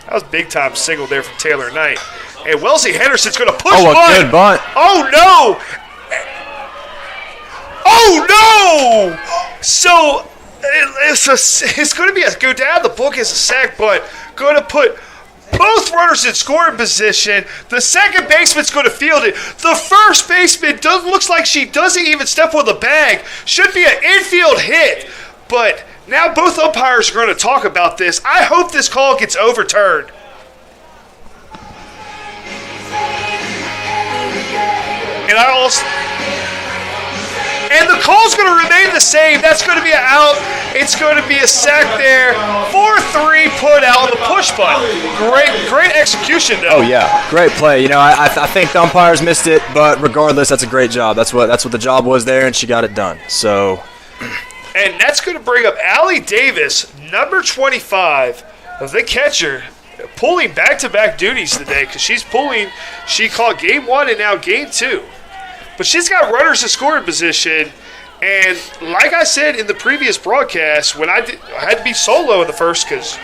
That was big time single there from Taylor Knight. And Wellesley Henderson's going to push Oh, a bunt. good bunt. Oh, no. Oh, no. So it's going to go down the book as a sack bunt. Going to put both runners in scoring position. The second baseman's going to field it. The first baseman looks like she doesn't even step on the bag. Should be an infield hit. But now both umpires are going to talk about this. I hope this call gets overturned. And the call's going to remain the same. That's going to be an out. It's going to be a sack there. 4-3 put out on the push bunt. Great execution, though. Oh yeah, great play. I think the umpires missed it, but regardless, that's a great job. That's what the job was there, and she got it done. So. And that's going to bring up Allie Davis, number 25, the catcher, pulling back-to-back duties today because she caught game 1 and now game 2. But she's got runners in scoring position, and like I said in the previous broadcast, when I had to be solo in the first because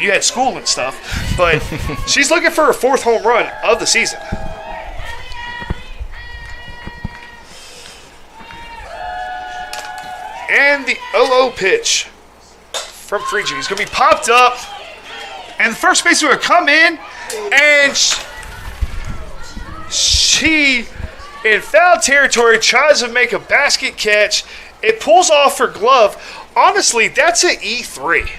you had school and stuff, but she's looking for her 4th home run of the season. And the 0-0 pitch from Freegee is going to be popped up. And the first baseman will come in. And she, in foul territory, tries to make a basket catch. It pulls off her glove. Honestly, that's an E3.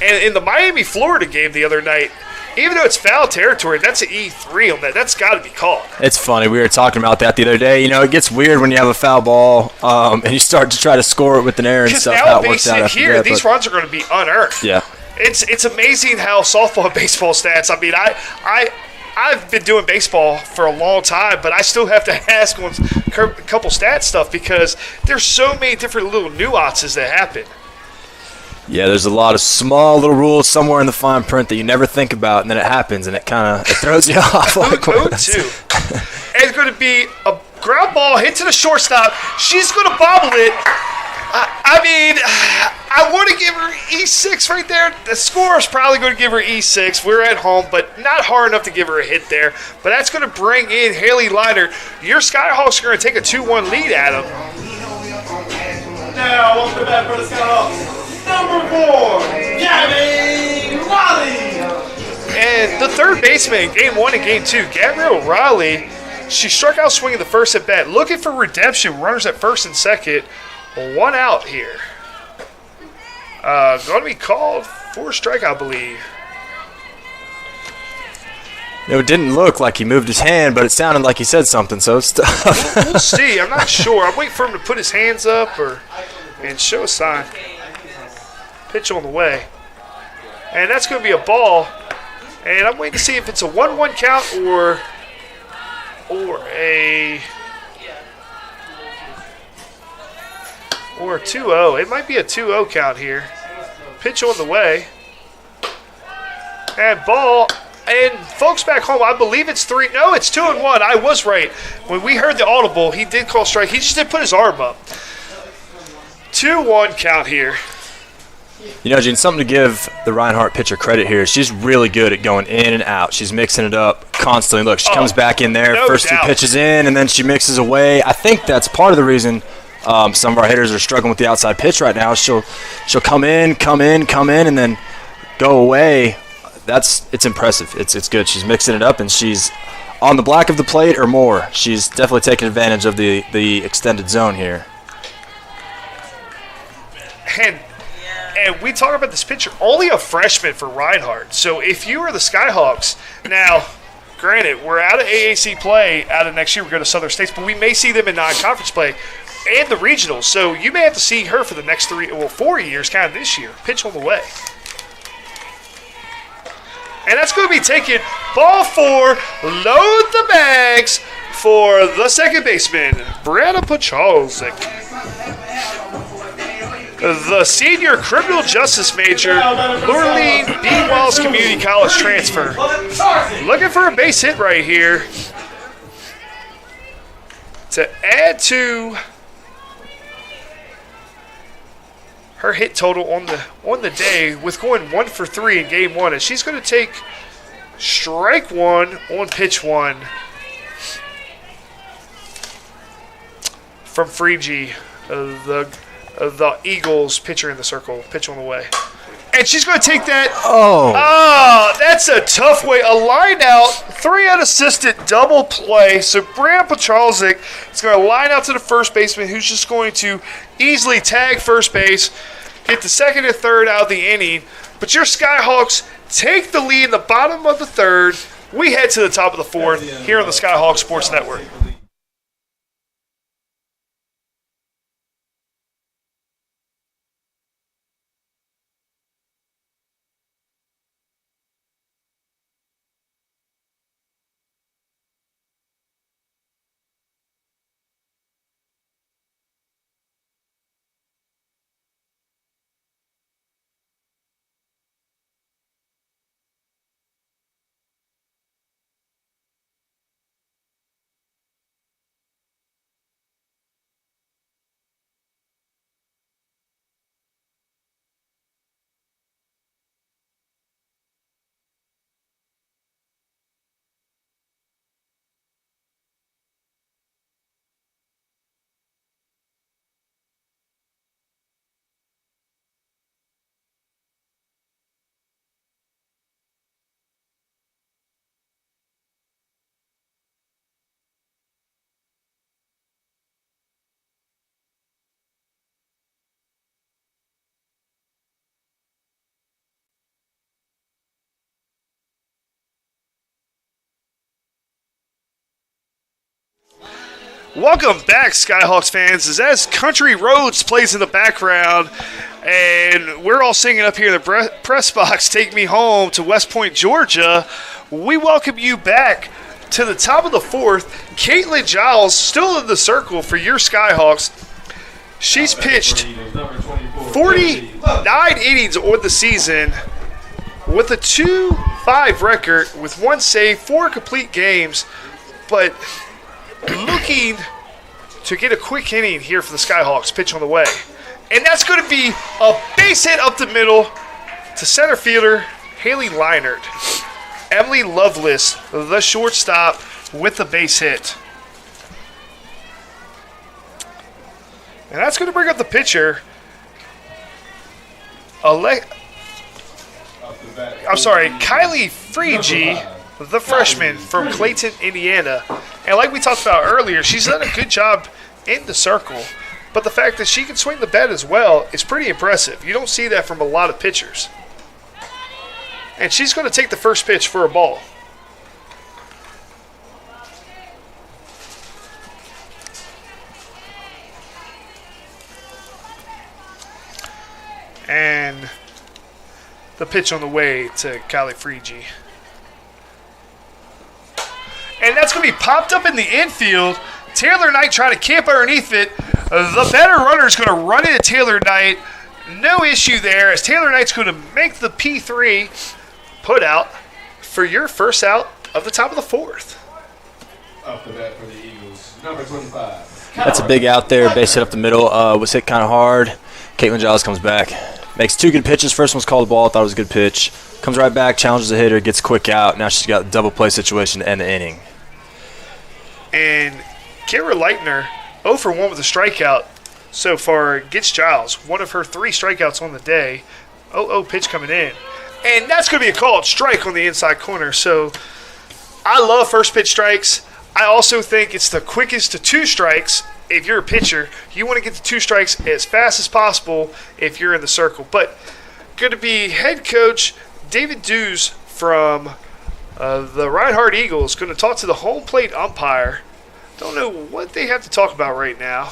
And in the Miami-Florida game the other night, even though it's foul territory, that's an E3 on that. That's got to be called. It's funny. We were talking about that the other day. It gets weird when you have a foul ball and you start to try to score it with an error and stuff. Because now base hit here, these runs are going to be unearned. Yeah. It's amazing how softball and baseball stats. I mean, I've been doing baseball for a long time, but I still have to ask on a couple stat stuff because there's so many different little nuances that happen. Yeah, there's a lot of small little rules somewhere in the fine print that you never think about, and then it happens, and it throws you off. And it's going to be a ground ball hit to the shortstop. She's going to bobble it. I want to give her E6 right there. The score is probably going to give her E6. We're at home, but not hard enough to give her a hit there. But that's going to bring in Haley Liner. Your Skyhawks are going to take a 2-1 lead at them. Now, welcome to bat for the Skyhawks. Number 4, Gabby Riley. And the third baseman in Game 1 and Game 2, Gabrielle Riley, she struck out swinging the first at bat, looking for redemption. Runners at first and second. 1 out here. Going to be called for a strike, I believe. It didn't look like he moved his hand, but it sounded like he said something, so it's tough. We'll see. I'm not sure. I'm waiting for him to put his hands up and show a sign. Pitch on the way. And that's going to be a ball. And I'm waiting to see if it's a 1-1 count or a 2-0. It might be a 2-0 count here. Pitch on the way. And ball. And folks back home, I believe it's 3. No, it's 2-1. I was right. When we heard the audible, he did call strike. He just didn't put his arm up. 2-1 count here. You know, Gene, something to give the Reinhardt pitcher credit here. She's really good at going in and out. She's mixing it up constantly. Look, she comes back in there, no first doubt. 2 pitches in, and then she mixes away. I think that's part of the reason some of our hitters are struggling with the outside pitch right now. She'll come in, and then go away. It's impressive. It's good. She's mixing it up, and she's on the black of the plate or more. She's definitely taking advantage of the extended zone here. And we talk about this pitcher, only a freshman for Reinhardt. So if you are the Skyhawks, now, granted, we're out of AAC play out of next year. We're going to Southern States, but we may see them in non-conference play and the regionals. So you may have to see her for the next 4 years, kind of this year. Pitch on the way. And that's going to be taken. Ball 4, load the bags for the second baseman, Brianna Pachalzik. The senior criminal justice major, Lurleen B. Wallace Community College transfer. Looking for a base hit right here to add to her hit total on the day, with going 1 for 3 in game 1. And she's going to take strike 1 on pitch 1 from Freegee, the Eagles pitcher in the circle. Pitch on the way. And she's going to take that. Oh, that's a tough way. A line out, 3-out assisted double play. So Brianna Pachalzik is going to line out to the first baseman, who's just going to easily tag first base, get the second and third out of the inning. But your Skyhawks take the lead in the bottom of the third. We head to the top of the fourth here on the Skyhawk Sports Network. Welcome back, Skyhawks fans, as Country Roads plays in the background, and we're all singing up here in the press box, Take Me Home to West Point, Georgia. We welcome you back to the top of the fourth. Caitlin Giles still in the circle for your Skyhawks. She's pitched 49 innings on the season with a 2-5 record with 1 save, 4 complete games, but looking to get a quick inning here for the Skyhawks. Pitch on the way. And that's going to be a base hit up the middle to center fielder Haley Leinert. Emily Lovelace, the shortstop, with the base hit. And that's going to bring up the pitcher, Kylie Freegee, the freshman from Clayton, Indiana. And like we talked about earlier, she's done a good job in the circle. But the fact that she can swing the bat as well is pretty impressive. You don't see that from a lot of pitchers. And she's going to take the first pitch for a ball. And The pitch on the way to Kylie Frigi. And that's going to be popped up in the infield. Taylor Knight trying to camp underneath it. The better runner is going to run into Taylor Knight. No issue there as Taylor Knight's going to make the P3 put out for your first out of the top of the fourth. Off the bat for the Eagles, number 25. That's a big out there. Base hit up the middle. Was hit kind of hard. Caitlin Giles comes back. Makes two good pitches. First one's called the ball. Thought it was a good pitch. Comes right back, challenges the hitter, gets a quick out. Now she's got a double play situation to end the inning. And Kara Leitner, 0 for 1 with a strikeout so far, gets Giles. One of her 3 strikeouts on the day. 0-0 pitch coming in. And that's going to be a called strike on the inside corner. So I love first pitch strikes. I also think it's the quickest to 2 strikes. If you're a pitcher, you want to get the 2 strikes as fast as possible if you're in the circle. But going to be head coach David Dews from the Reinhardt Eagles going to talk to the home plate umpire. Don't know what they have to talk about right now.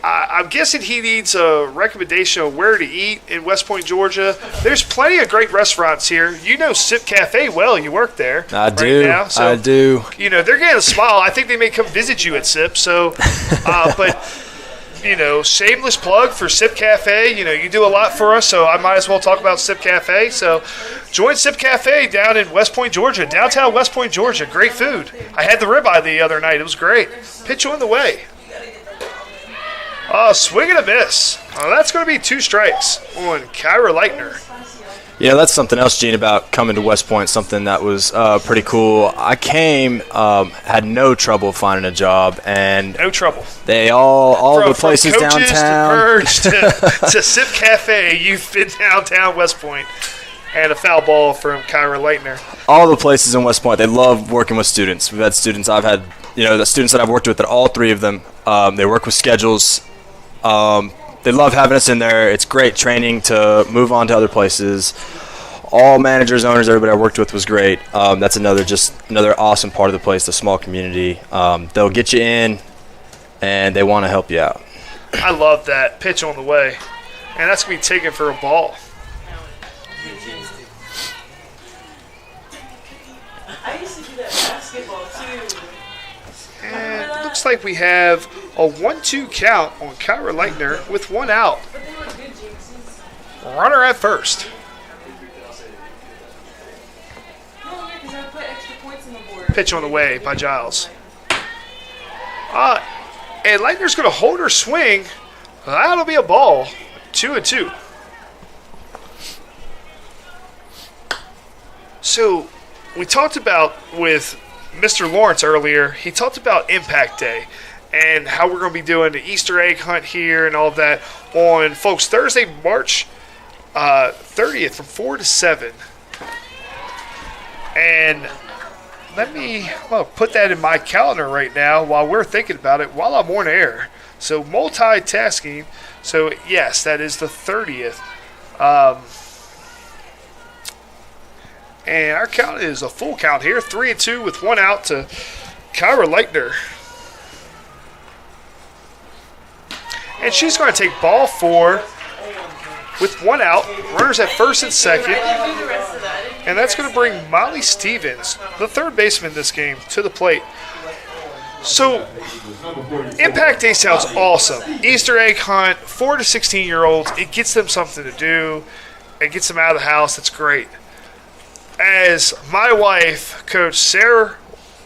I'm guessing he needs a recommendation of where to eat in West Point, Georgia. There's plenty of great restaurants here. You know Sip Cafe well. You work there. I do. Now, so, I do. You know, they're getting a smile. I think they may come visit you at Sip. So, but, you know, shameless plug for Sip Cafe. You know, you do a lot for us, so I might as well talk about Sip Cafe. So, join Sip Cafe down in West Point, Georgia, downtown West Point, Georgia. Great food. I had the ribeye the other night. It was great. Pitch on the way. Swing and a miss. That's going to be 2 strikes on Kyra Leitner. Yeah, that's something else, Gene, about coming to West Point, something that was pretty cool. I came, had no trouble finding a job, and no trouble. They all the places from coaches downtown. to Sip Cafe, you've been downtown West Point. And a foul ball from Kyra Leitner. All the places in West Point, they love working with students. We've had students I've had, the students that I've worked with, that all 3 of them, they work with schedules. They love having us in there. It's great training to move on to other places. All managers, owners, everybody I worked with was great. That's another awesome part of the place, the small community. They'll get you in, and they want to help you out. I love that pitch on the way, and that's going to be taken for a ball. I used to do that basketball too. And it looks like we have a 1-2 count on Kyra Leitner with 1 out. But they were good jinxes. Runner at first. No, yeah, because I put extra points on the board. Pitch on the way by Giles. And Leitner's going to hold her swing. That'll be a ball. 2-2. So we talked about with Mr. Lawrence earlier, he talked about Impact Day and how we're going to be doing the Easter egg hunt here and all of that on, folks, Thursday, March 30th from 4 to 7. And I'll put that in my calendar right now while we're thinking about it while I'm on air. So multitasking. So, yes, that is the 30th. And our count is a full count here, 3-2 with 1 out to Kyra Leitner. And she's going to take ball 4 with 1 out. Runners at first and second. And that's going to bring Molly Stevens, the third baseman in this game, to the plate. So, Impact Day sounds awesome. Easter egg hunt, 4 to 16-year-olds. It gets them something to do. It gets them out of the house. That's great. As my wife, Coach Sarah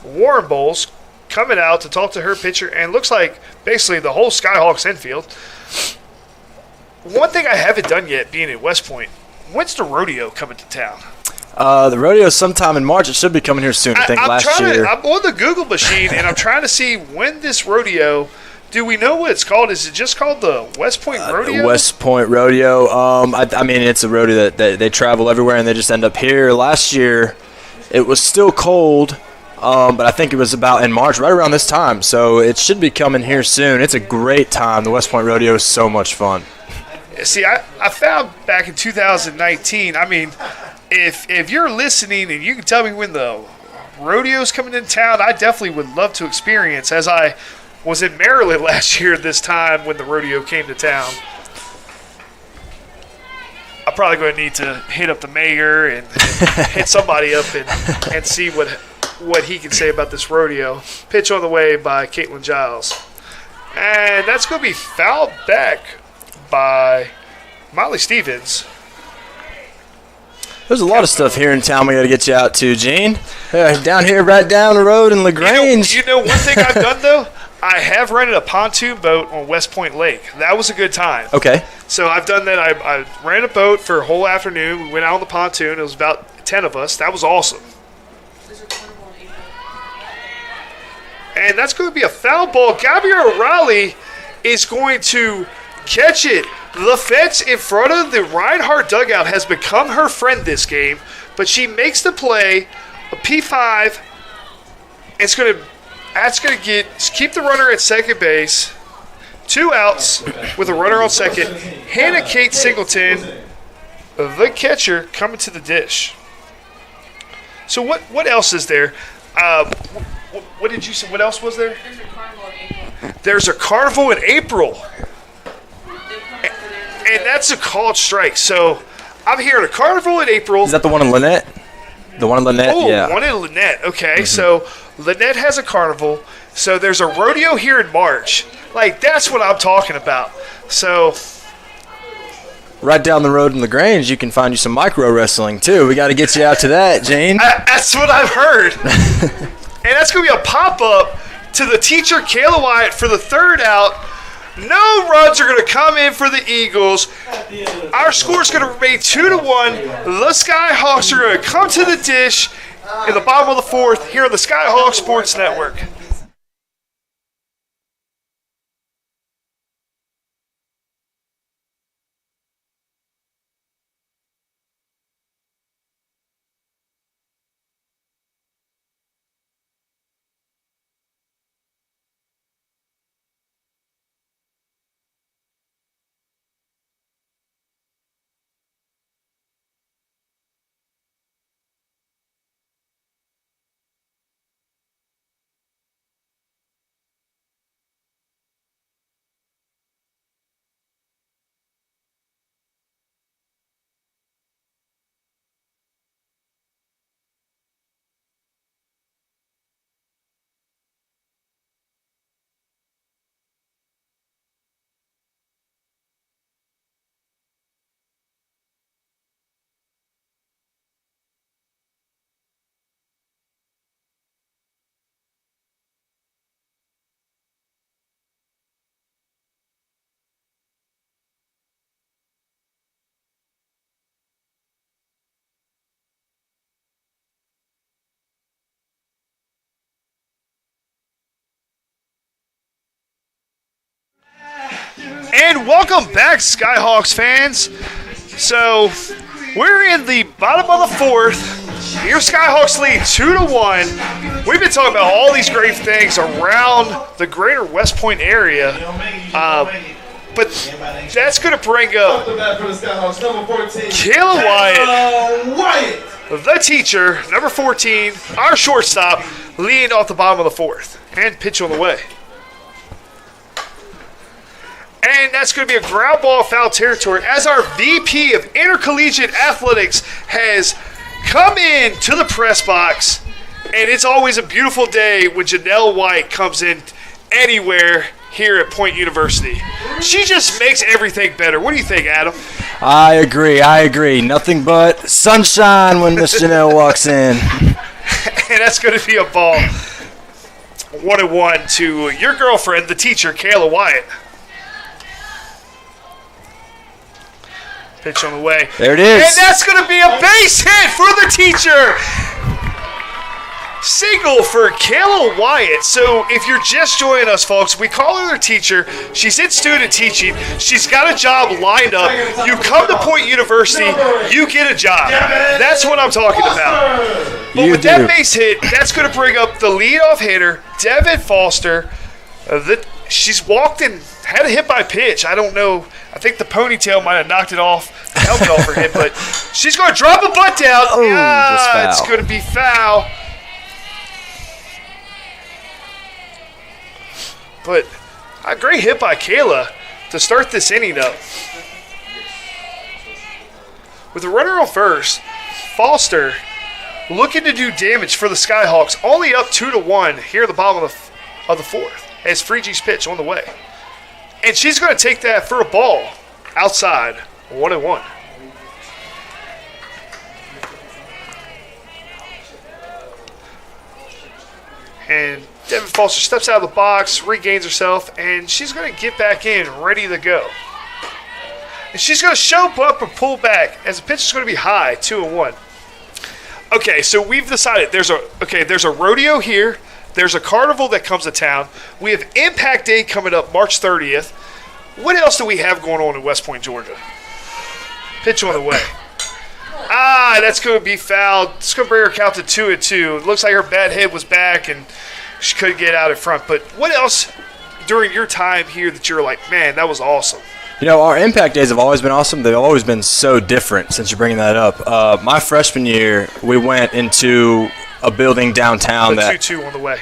Warren Bowles, coming out to talk to her pitcher, and looks like basically the whole Skyhawks infield. One thing I haven't done yet, being in West Point, when's the rodeo coming to town? The rodeo is sometime in March. It should be coming here soon. I think last year. I'm on the Google machine, and I'm trying to see when this rodeo. Do we know what it's called? Is it just called the West Point Rodeo? West Point Rodeo. I mean, it's a rodeo that they travel everywhere, and they just end up here. Last year, it was still cold, but I think it was about in March, right around this time. So it should be coming here soon. It's a great time. The West Point Rodeo is so much fun. See, I found back in 2019, I mean, if you're listening and you can tell me when the rodeo's coming in town, I definitely would love to experience, as I was in Maryland last year this time when the rodeo came to town. A I'm probably going to need to hit up the mayor and hit somebody up and see what he can say about this rodeo. Pitch on the way by Caitlin Giles. And that's going to be fouled back by Molly Stevens. There's a lot of stuff here in town we got to get you out to, Gene. Down here, right down the road in LaGrange. You know one thing I've done, though? I have rented a pontoon boat on West Point Lake. That was a good time. Okay. So I've done that. I rented a boat for a whole afternoon. We went out on the pontoon. It was about 10 of us. That was awesome. And that's going to be a foul ball. Gabrielle Raleigh is going to catch it. The fence in front of the Reinhardt dugout has become her friend this game, but she makes the play, a P5. That's going to keep the runner at second base. 2 outs with a runner on second. Hannah Kate Singleton, the catcher, coming to the dish. So what else is there? What did you say? What else was there? There's a carnival in April. There's a carnival in April. And that's a called strike. So I'm hearing a carnival in April. Is that the one in Lynette? The one in Lynette? Oh, yeah. one in Lynette. Okay, so Lynette has a carnival. So there's a rodeo here in March. Like, that's what I'm talking about. So Right down the road in LaGrange, you can find you some micro wrestling, too. We got to get you out to that, Gene. that's what I've heard. And that's going to be a pop-up to the teacher, Kayla Wyatt, for the 3rd out. No runs are going to come in for the Eagles. Our score is going to remain 2-1. The Skyhawks are going to come to the dish in the bottom of the 4th here on the Skyhawk Sports Network. And welcome back, Skyhawks fans. So we're in the bottom of the 4th. Your Skyhawks lead 2-1. We've been talking about all these great things around the greater West Point area. But that's going to bring up Kayla Wyatt, the teacher, number 14, our shortstop, leading off the bottom of the 4th. And pitch on the way. And that's going to be a ground ball foul territory as our VP of Intercollegiate Athletics has come in to the press box. And it's always a beautiful day when Janelle White comes in anywhere here at Point University. She just makes everything better. What do you think, Adam? I agree. Nothing but sunshine when Miss Janelle walks in. And that's going to be a ball 1-1 to your girlfriend, the teacher, Kayla Wyatt. Pitch on the way. There it is. And that's going to be a base hit for the teacher. Single for Kayla Wyatt. So if you're just joining us, folks, we call her the teacher. She's in student teaching. She's got a job lined up. You come to Point University, you get a job. That's what I'm talking about. But with that base hit, that's going to bring up the leadoff hitter, Devin Foster. She's walked and had a hit by pitch. I don't know. I think the ponytail might have knocked it off, the helmet off her head, but she's going to drop a butt down. Just foul. It's going to be foul. But a great hit by Kayla to start this inning up. With a runner on first, Foster looking to do damage for the Skyhawks, only up 2-1 here at the bottom of the fourth as Freegie's pitch on the way. And she's going to take that for a ball outside, 1-1. And Devin Foster steps out of the box, regains herself, and she's going to get back in, ready to go. And she's going to show up and pull back as the pitch is going to be high, 2-1. Okay, so we've decided there's a rodeo here. There's a carnival that comes to town. We have Impact Day coming up March 30th. What else do we have going on in West Point, Georgia? Pitch on the way. That's going to be fouled. It's going to bring her count to 2-2. It looks like her bat head was back and she couldn't get out in front. But what else during your time here that you're like, man, that was awesome? You know, our Impact Days have always been awesome. They've always been so different since you're bringing that up. My freshman year, we went into a building downtown. The 2-2 on the way.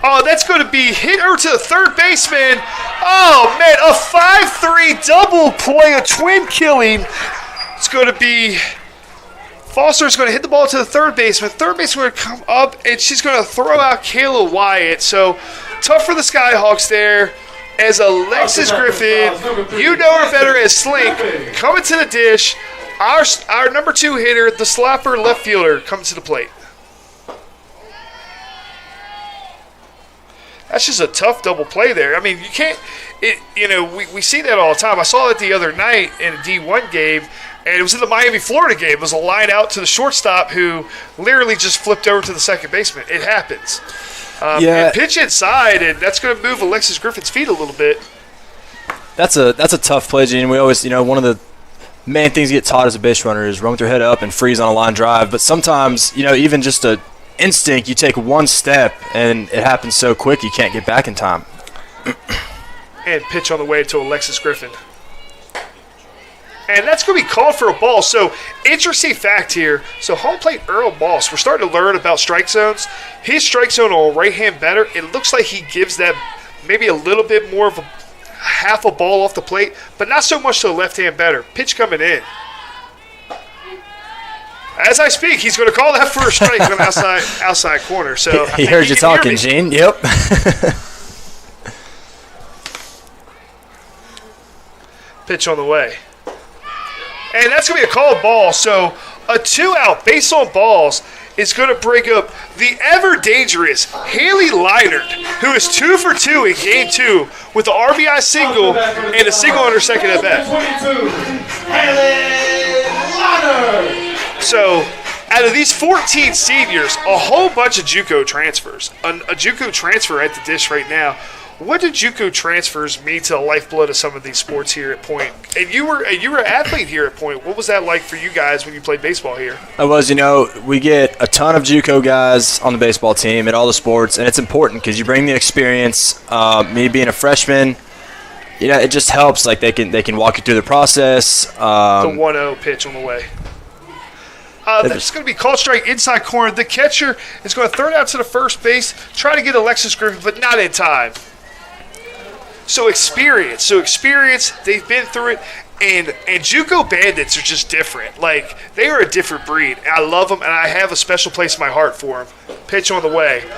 Oh, that's going to be hit her to the third baseman. Oh, man, a 5-3 double play, a twin killing. It's going to be Foster's going to hit the ball to the third baseman. Third baseman going to come up, and she's going to throw out Kayla Wyatt. So tough for the Skyhawks there. As Alexis Griffin, you know her better as Slink, coming to the dish. Our number 2 hitter, the slapper left fielder, coming to the plate. That's just a tough double play there. I mean, you can't, we see that all the time. I saw it the other night in a D1 game, and it was in the Miami-Florida game. It was a line out to the shortstop who literally just flipped over to the second baseman. It happens. And pitch inside, and that's going to move Alexis Griffin's feet a little bit. That's a tough play, Gene. We always, one of the main things you get taught as a base runner is run with your head up and freeze on a line drive. But sometimes, even just a instinct, you take one step, and it happens so quick you can't get back in time. And pitch on the way to Alexis Griffin. And that's going to be called for a ball. So, interesting fact here. So, home plate Earl Moss, we're starting to learn about strike zones. His strike zone on right-hand batter, it looks like he gives that maybe a little bit more of a half a ball off the plate, but not so much to the left-hand batter. Pitch coming in. As I speak, he's going to call that for a strike on the outside corner. So he heard you talking, Gene. Yep. Pitch on the way. And that's going to be a called ball. So a 2-out base on balls is going to bring up the ever-dangerous Haley Leinert, who is 2 for 2 in Game 2 with an RBI single and a single under second at bat. Haley Leinert. So out of these 14 seniors, a whole bunch of JUCO transfers. A JUCO transfer at the dish right now. What did JUCO transfers mean to the lifeblood of some of these sports here at Point? And you were an athlete here at Point. What was that like for you guys when you played baseball here? It was, we get a ton of JUCO guys on the baseball team at all the sports, and it's important because you bring the experience. Me being a freshman, it just helps. Like they can walk you through the process. The 1-0 pitch on the way. That's going to be called strike inside corner. The catcher is going to throw it out to the first base, try to get Alexis Griffin, but not in time. So experience, they've been through it, and JUCO Bandits are just different. Like, they are a different breed. I love them, and I have a special place in my heart for them. Pitch on the way.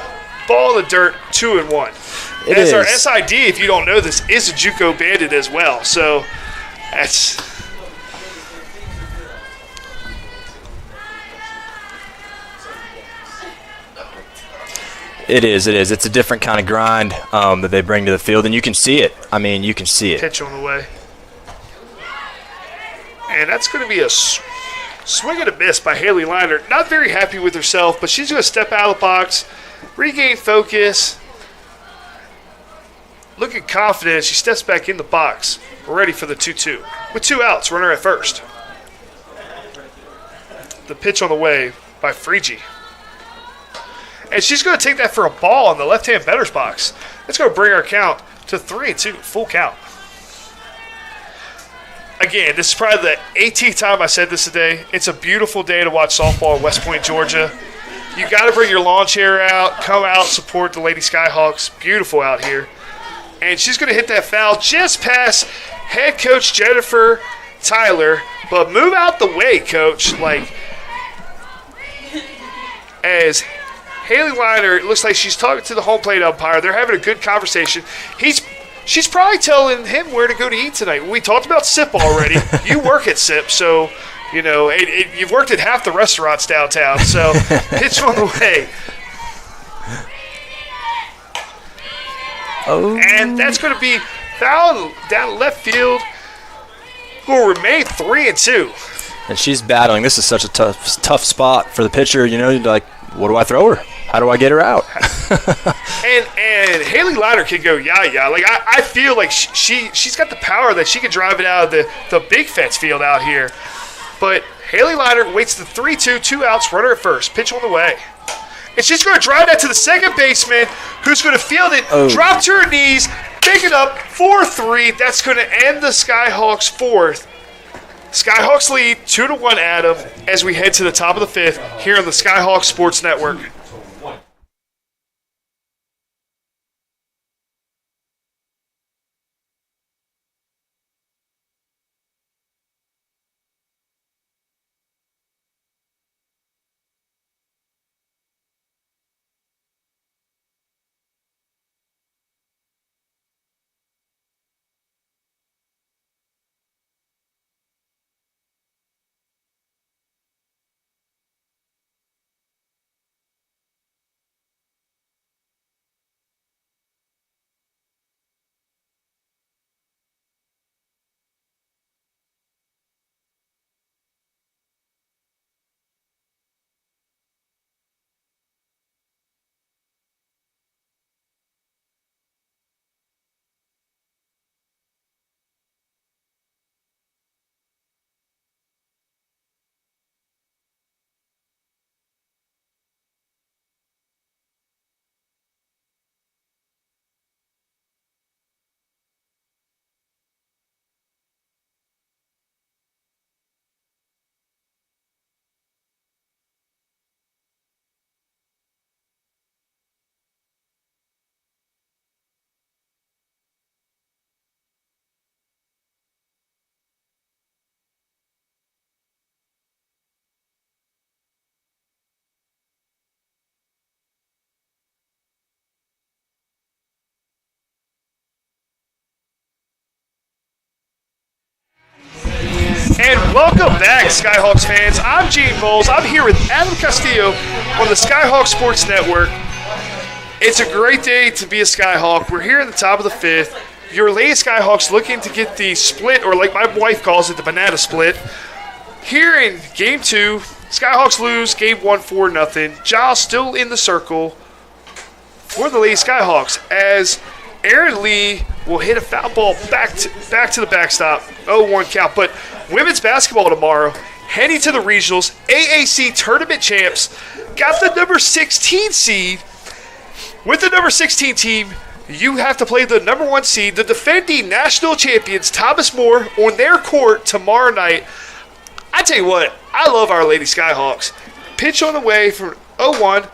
Ball in the dirt, 2-1. As our SID, if you don't know this, is a JUCO Bandit as well. So, that's... It is. It's a different kind of grind that they bring to the field, and you can see it. I mean, you can see it. Pitch on the way. And that's going to be a swing and a miss by Haley Leinert. Not very happy with herself, but she's going to step out of the box, regain focus, looking confident. She steps back in the box, ready for the 2-2. With 2 outs, runner at first. The pitch on the way by Freegee. And she's going to take that for a ball in the left-hand batter's box. That's going to bring our count to 3-2, full count. Again, this is probably the 18th time I said this today. It's a beautiful day to watch softball in West Point, Georgia. You got to bring your lawn chair out, come out, support the Lady Skyhawks. Beautiful out here. And she's going to hit that foul just past head coach Jennifer Tyler, but move out the way, Coach. Like, as Haley Liner, it looks like she's talking to the home plate umpire. They're having a good conversation. She's probably telling him where to go to eat tonight. We talked about SIP already. You work at SIP, so, you know, you've worked at half the restaurants downtown, so pitch on the way. Oh. And that's going to be foul down left field. Will remain 3-2. And she's battling. This is such a tough spot for the pitcher. You know, like, what do I throw her? How do I get her out? and Haley Liner can go yeah. Like I feel like she's got the power that she can drive it out of the big fence field out here. But Haley Liner waits the 3-2, 2 outs, runner at first, pitch on the way. And she's going to drive that to the second baseman, who's going to field it, drop to her knees, pick it up, 4-3. That's going to end the Skyhawks' fourth. Skyhawks lead 2-1, Adam, as we head to the top of the fifth here on the Skyhawks Sports Network. And welcome back, Skyhawks fans. I'm Gene Bowles. I'm here with Adam Castillo on the Skyhawks Sports Network. It's a great day to be a Skyhawk. We're here at the top of the fifth. Your Lady Skyhawks looking to get the split, or like my wife calls it, the banana split. Here in Game 2, Skyhawks lose Game 1 4-0. Giles still in the circle for the Lady Skyhawks as Aaron Lee will hit a foul ball back to the backstop. 0-1 count. But women's basketball tomorrow, heading to the regionals, AAC tournament champs, got the number 16 seed. With the number 16 team, you have to play the number 1 seed, the defending national champions, Thomas More, on their court tomorrow night. I tell you what, I love our Lady Skyhawks. Pitch on the way from 0-1.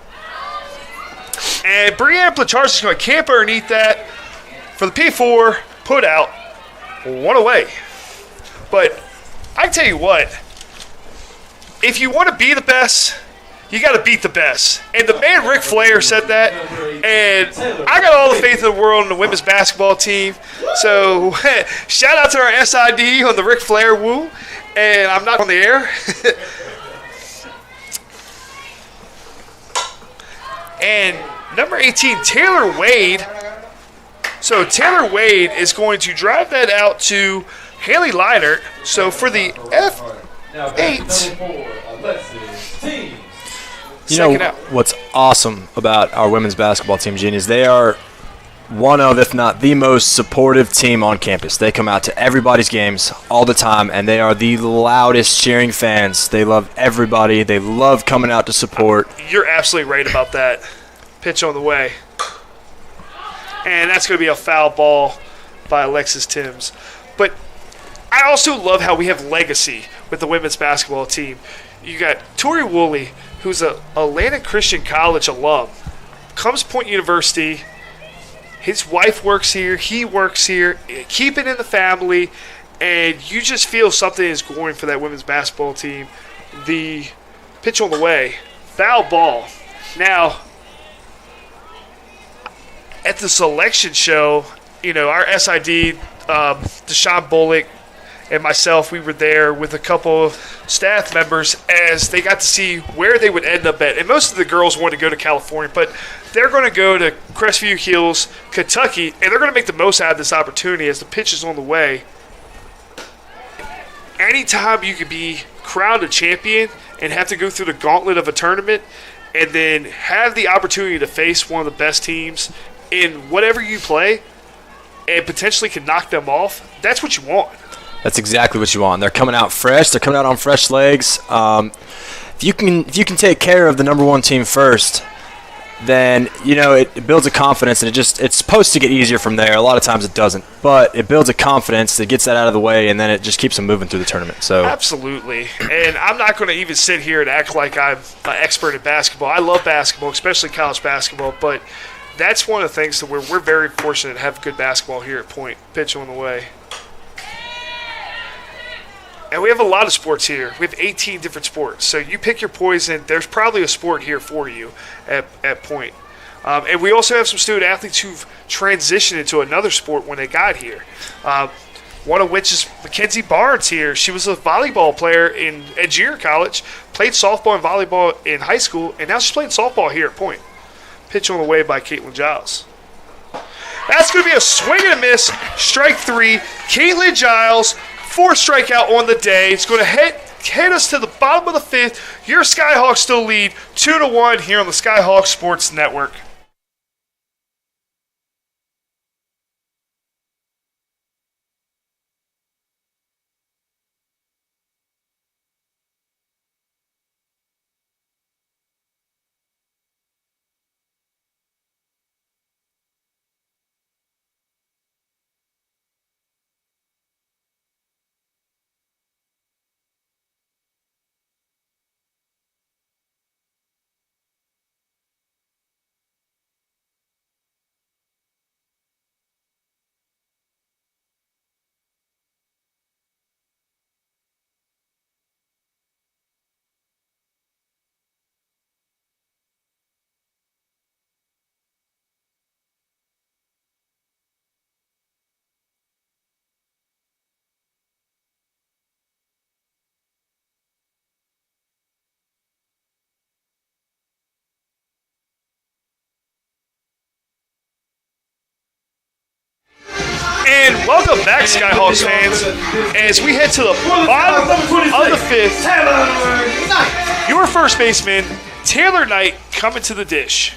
And Brianne Placharge is going to camp underneath that for the P4, put out, 1 away. But I tell you what, if you want to be the best, you got to beat the best. And the man Ric Flair said that, and I got all the faith in the world in the women's basketball team. So shout out to our SID on the Ric Flair woo, and I'm not on the air. And number 18, Taylor Wade. So Taylor Wade is going to drive that out to Haley Leinert. So for the F8, you know what's awesome about our women's basketball team, Gene, is they are one of, if not the most supportive team on campus. They come out to everybody's games all the time, and they are the loudest cheering fans. They love everybody. They love coming out to support. You're absolutely right about that. Pitch on the way. And that's going to be a foul ball by Alexis Timms. But I also love how we have legacy with the women's basketball team. You got Tori Woolley, who's a Atlantic Christian College alum, comes Point University. His wife works here. He works here. Keep it in the family. and you just feel something is going for that women's basketball team. The pitch on the way, foul ball. Now, at the selection show, our SID, Deshaun Bullock, and myself, we were there with a couple of staff members as they got to see where they would end up at. And most of the girls wanted to go to California, but they're going to go to Crestview Hills, Kentucky, and they're going to make the most out of this opportunity as the pitch is on the way. Anytime you could be crowned a champion and have to go through the gauntlet of a tournament and then have the opportunity to face one of the best teams in whatever you play and potentially can knock them off, that's what you want. That's exactly what you want. They're coming out fresh. They're coming out on fresh legs. If you can take care of the number one team first, then it builds a confidence, and it's supposed to get easier from there. A lot of times it doesn't, but it builds a confidence that gets that out of the way, and then it just keeps them moving through the tournament. So absolutely. And I'm not going to even sit here and act like I'm an expert at basketball. I love basketball, especially college basketball, but that's one of the things that we're very fortunate to have good basketball here at Point. Pitch on the way. And we have a lot of sports here. We have 18 different sports. So you pick your poison. There's probably a sport here for you at Point. And we also have some student athletes who've transitioned into another sport when they got here. One of which is Mackenzie Barnes here. She was a volleyball player at junior college, played softball and volleyball in high school, and now she's playing softball here at Point. Pitch on the way by Caitlin Giles. That's going to be a swing and a miss. Strike three. Caitlin Giles, fourth strikeout on the day. It's going to hit us to the bottom of the fifth. Your Skyhawks still lead 2-1 here on the Skyhawks Sports Network. And welcome back, Skyhawks fans, as we head to the bottom of the fifth. Your first baseman, Taylor Knight, coming to the dish.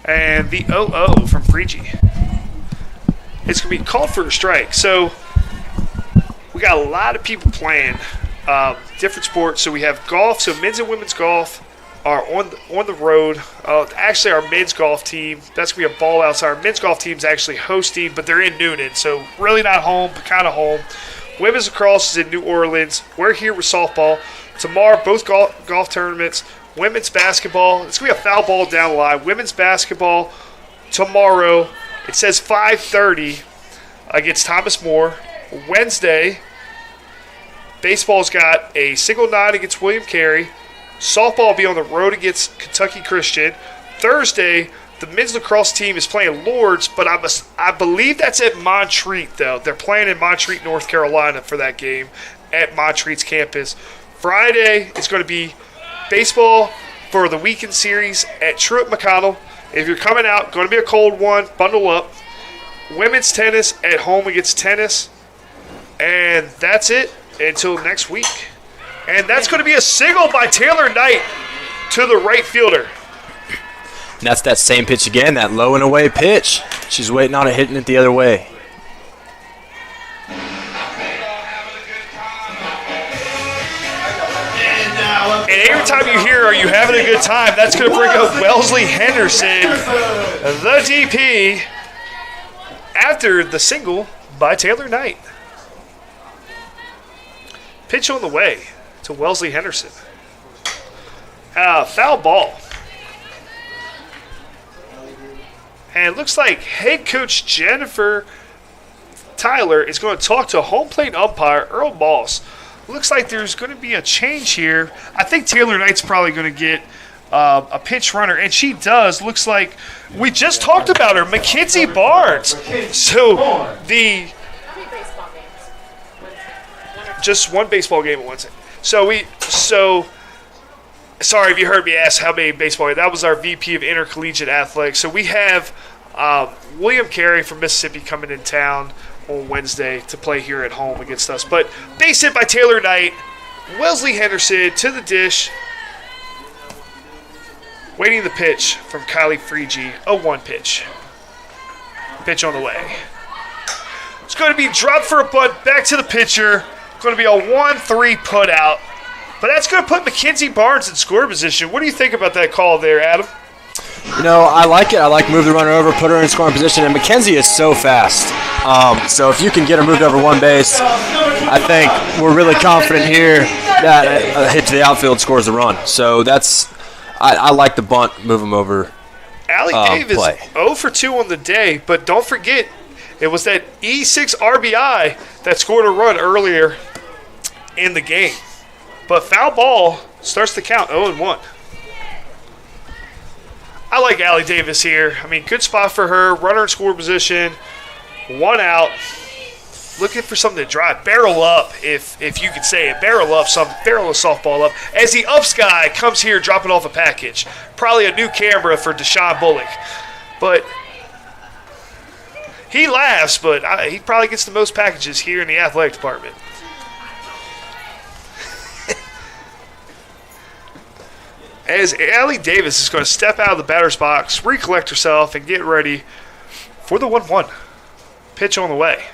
And the 0-0 from Preachy. It's going to be called for a strike. So we got a lot of people playing different sports. So we have golf. So men's and women's golf are on the road. Actually, our men's golf team, that's going to be a ball outside. Our men's golf team's actually hosting, but they're in Noonan, so really not home, but kind of home. Women's lacrosse is in New Orleans. We're here with softball. Tomorrow, both golf tournaments. Women's basketball, it's going to be a foul ball down the line. Women's basketball tomorrow, it says 5:30 against Thomas More. Wednesday, baseball's got a single nine against William Carey. Softball will be on the road against Kentucky Christian. Thursday, the men's lacrosse team is playing Lourdes, but I believe that's at Montreat, though. They're playing in Montreat, North Carolina for that game at Montreat's campus. Friday is going to be baseball for the weekend series at Truett McConnell. If you're coming out, going to be a cold one, bundle up. Women's tennis at home against tennis. And that's it until next week. And that's going to be a single by Taylor Knight to the right fielder. And that's that same pitch again, that low and away pitch. She's waiting on it, hitting it the other way. And every time you hear, "Are you having a good time?" that's going to bring up Wellesley Henderson, the DP, after the single by Taylor Knight. Pitch on the way to Wellesley Henderson. Foul ball. And it looks like head coach Jennifer Tyler is going to talk to home plate umpire Earl Moss. Looks like there's going to be a change here. I think Taylor Knight's probably going to get a pinch runner, and she does. Looks like we just talked about her, Mackenzie Barnes. So How many baseball games? Wednesday. just one baseball game at Wednesday. Sorry if you heard me ask how many baseball games. That was our VP of Intercollegiate Athletics. So we have William Carey from Mississippi coming in town on Wednesday to play here at home against us. But base hit by Taylor Knight. Wellesley Henderson to the dish. Waiting the pitch from Kylie Freege. A 1 pitch. Pitch on the way. It's going to be dropped for a bunt. Back to the pitcher. Going to be a 1-3 put out. But that's going to put Mackenzie Barnes in score position. What do you think about that call there, Adam? You know, I like it. I like move the runner over, put her in scoring position, and Mackenzie is so fast. So if you can get her moved over one base, I think we're really confident here that a hit to the outfield scores the run. So I like the bunt, move them over. Allie Davis Play. 0 for 2 on the day, but don't forget, it was that E6 RBI that scored a run earlier in the game. But foul ball starts to count 0-1. I like Allie Davis here. I mean, good spot for her. Runner in score position. 1 out. Looking for something to drive. Barrel up, if you could say it. Barrel a softball up. As the ups guy comes here dropping off a package. Probably a new camera for Deshaun Bullock. But he laughs, but he probably gets the most packages here in the athletic department. As Allie Davis is going to step out of the batter's box, recollect herself, and get ready for the 1-1. Pitch on the way.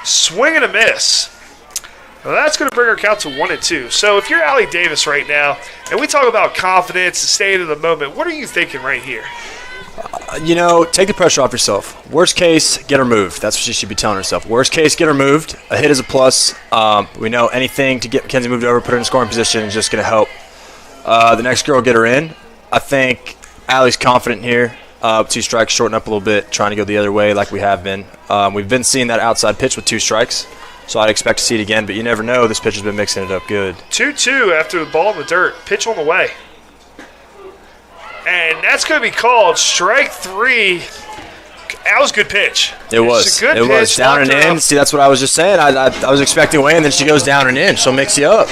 Swing and a miss. Now that's going to bring her count to 1-2. So if you're Allie Davis right now, and we talk about confidence and staying in the moment, what are you thinking right here? You know, take the pressure off yourself. Worst case, get her moved. That's what she should be telling herself. Worst case, get her moved. A hit is a plus. We know anything to get Mackenzie moved over, put her in scoring position is just going to help the next girl get her in. I think Allie's confident here. 2 strikes, shorten up a little bit, trying to go the other way like we have been. We've been seeing that outside pitch with 2 strikes, so I'd expect to see it again, but you never know. This pitch has been mixing it up good. 2-2 after the ball in the dirt. Pitch on the way. And that's going to be called strike 3. That was a good pitch. It was. A good It was pitch. down and Knocked her in. up. See, that's what I was just saying. I was expecting away, and then she goes down and in. She'll mix you up.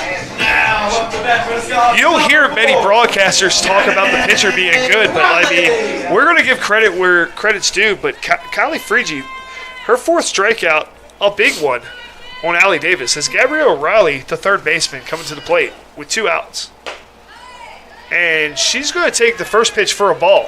You don't hear many broadcasters talk about the pitcher being good, but I mean, we're going to give credit where credit's due. But Kylie Freege, her 4th strikeout, a big one on Allie Davis, as Gabrielle O'Reilly, the third baseman, coming to the plate with 2 outs. And she's going to take the first pitch for a ball.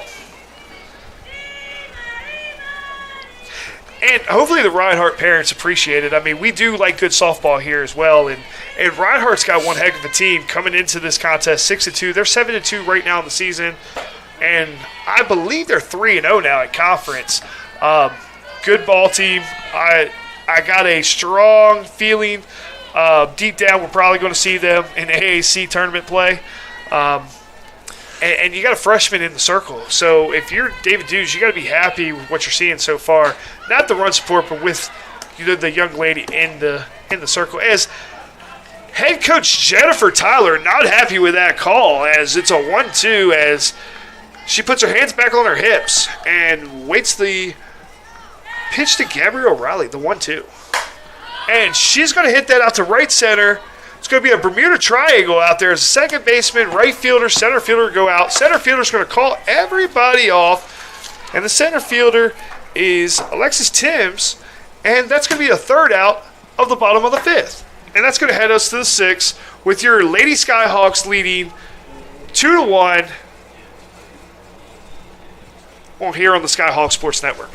And hopefully the Reinhardt parents appreciate it. I mean, we do like good softball here as well. And Reinhardt's got one heck of a team coming into this contest, 6-2. They're 7-2 right now in the season. And I believe they're 3-0 now at conference. Good ball team. I got a strong feeling deep down we're probably going to see them in AAC tournament play. And you got a freshman in the circle. So if you're David Dews, you got to be happy with what you're seeing so far. Not the run support, but with the young lady in the circle. As head coach Jennifer Tyler not happy with that call, as it's a 1-2, as she puts her hands back on her hips and waits the pitch to Gabrielle O'Reilly, the 1-2. And she's going to hit that out to right center. It's going to be a Bermuda Triangle out there as a second baseman, right fielder, center fielder go out. Center fielder's going to call everybody off. And the center fielder is Alexis Timms. And that's going to be a 3rd out of the bottom of the 5th. And that's going to head us to the 6th with your Lady Skyhawks leading 2-1 here on the Skyhawk Sports Network.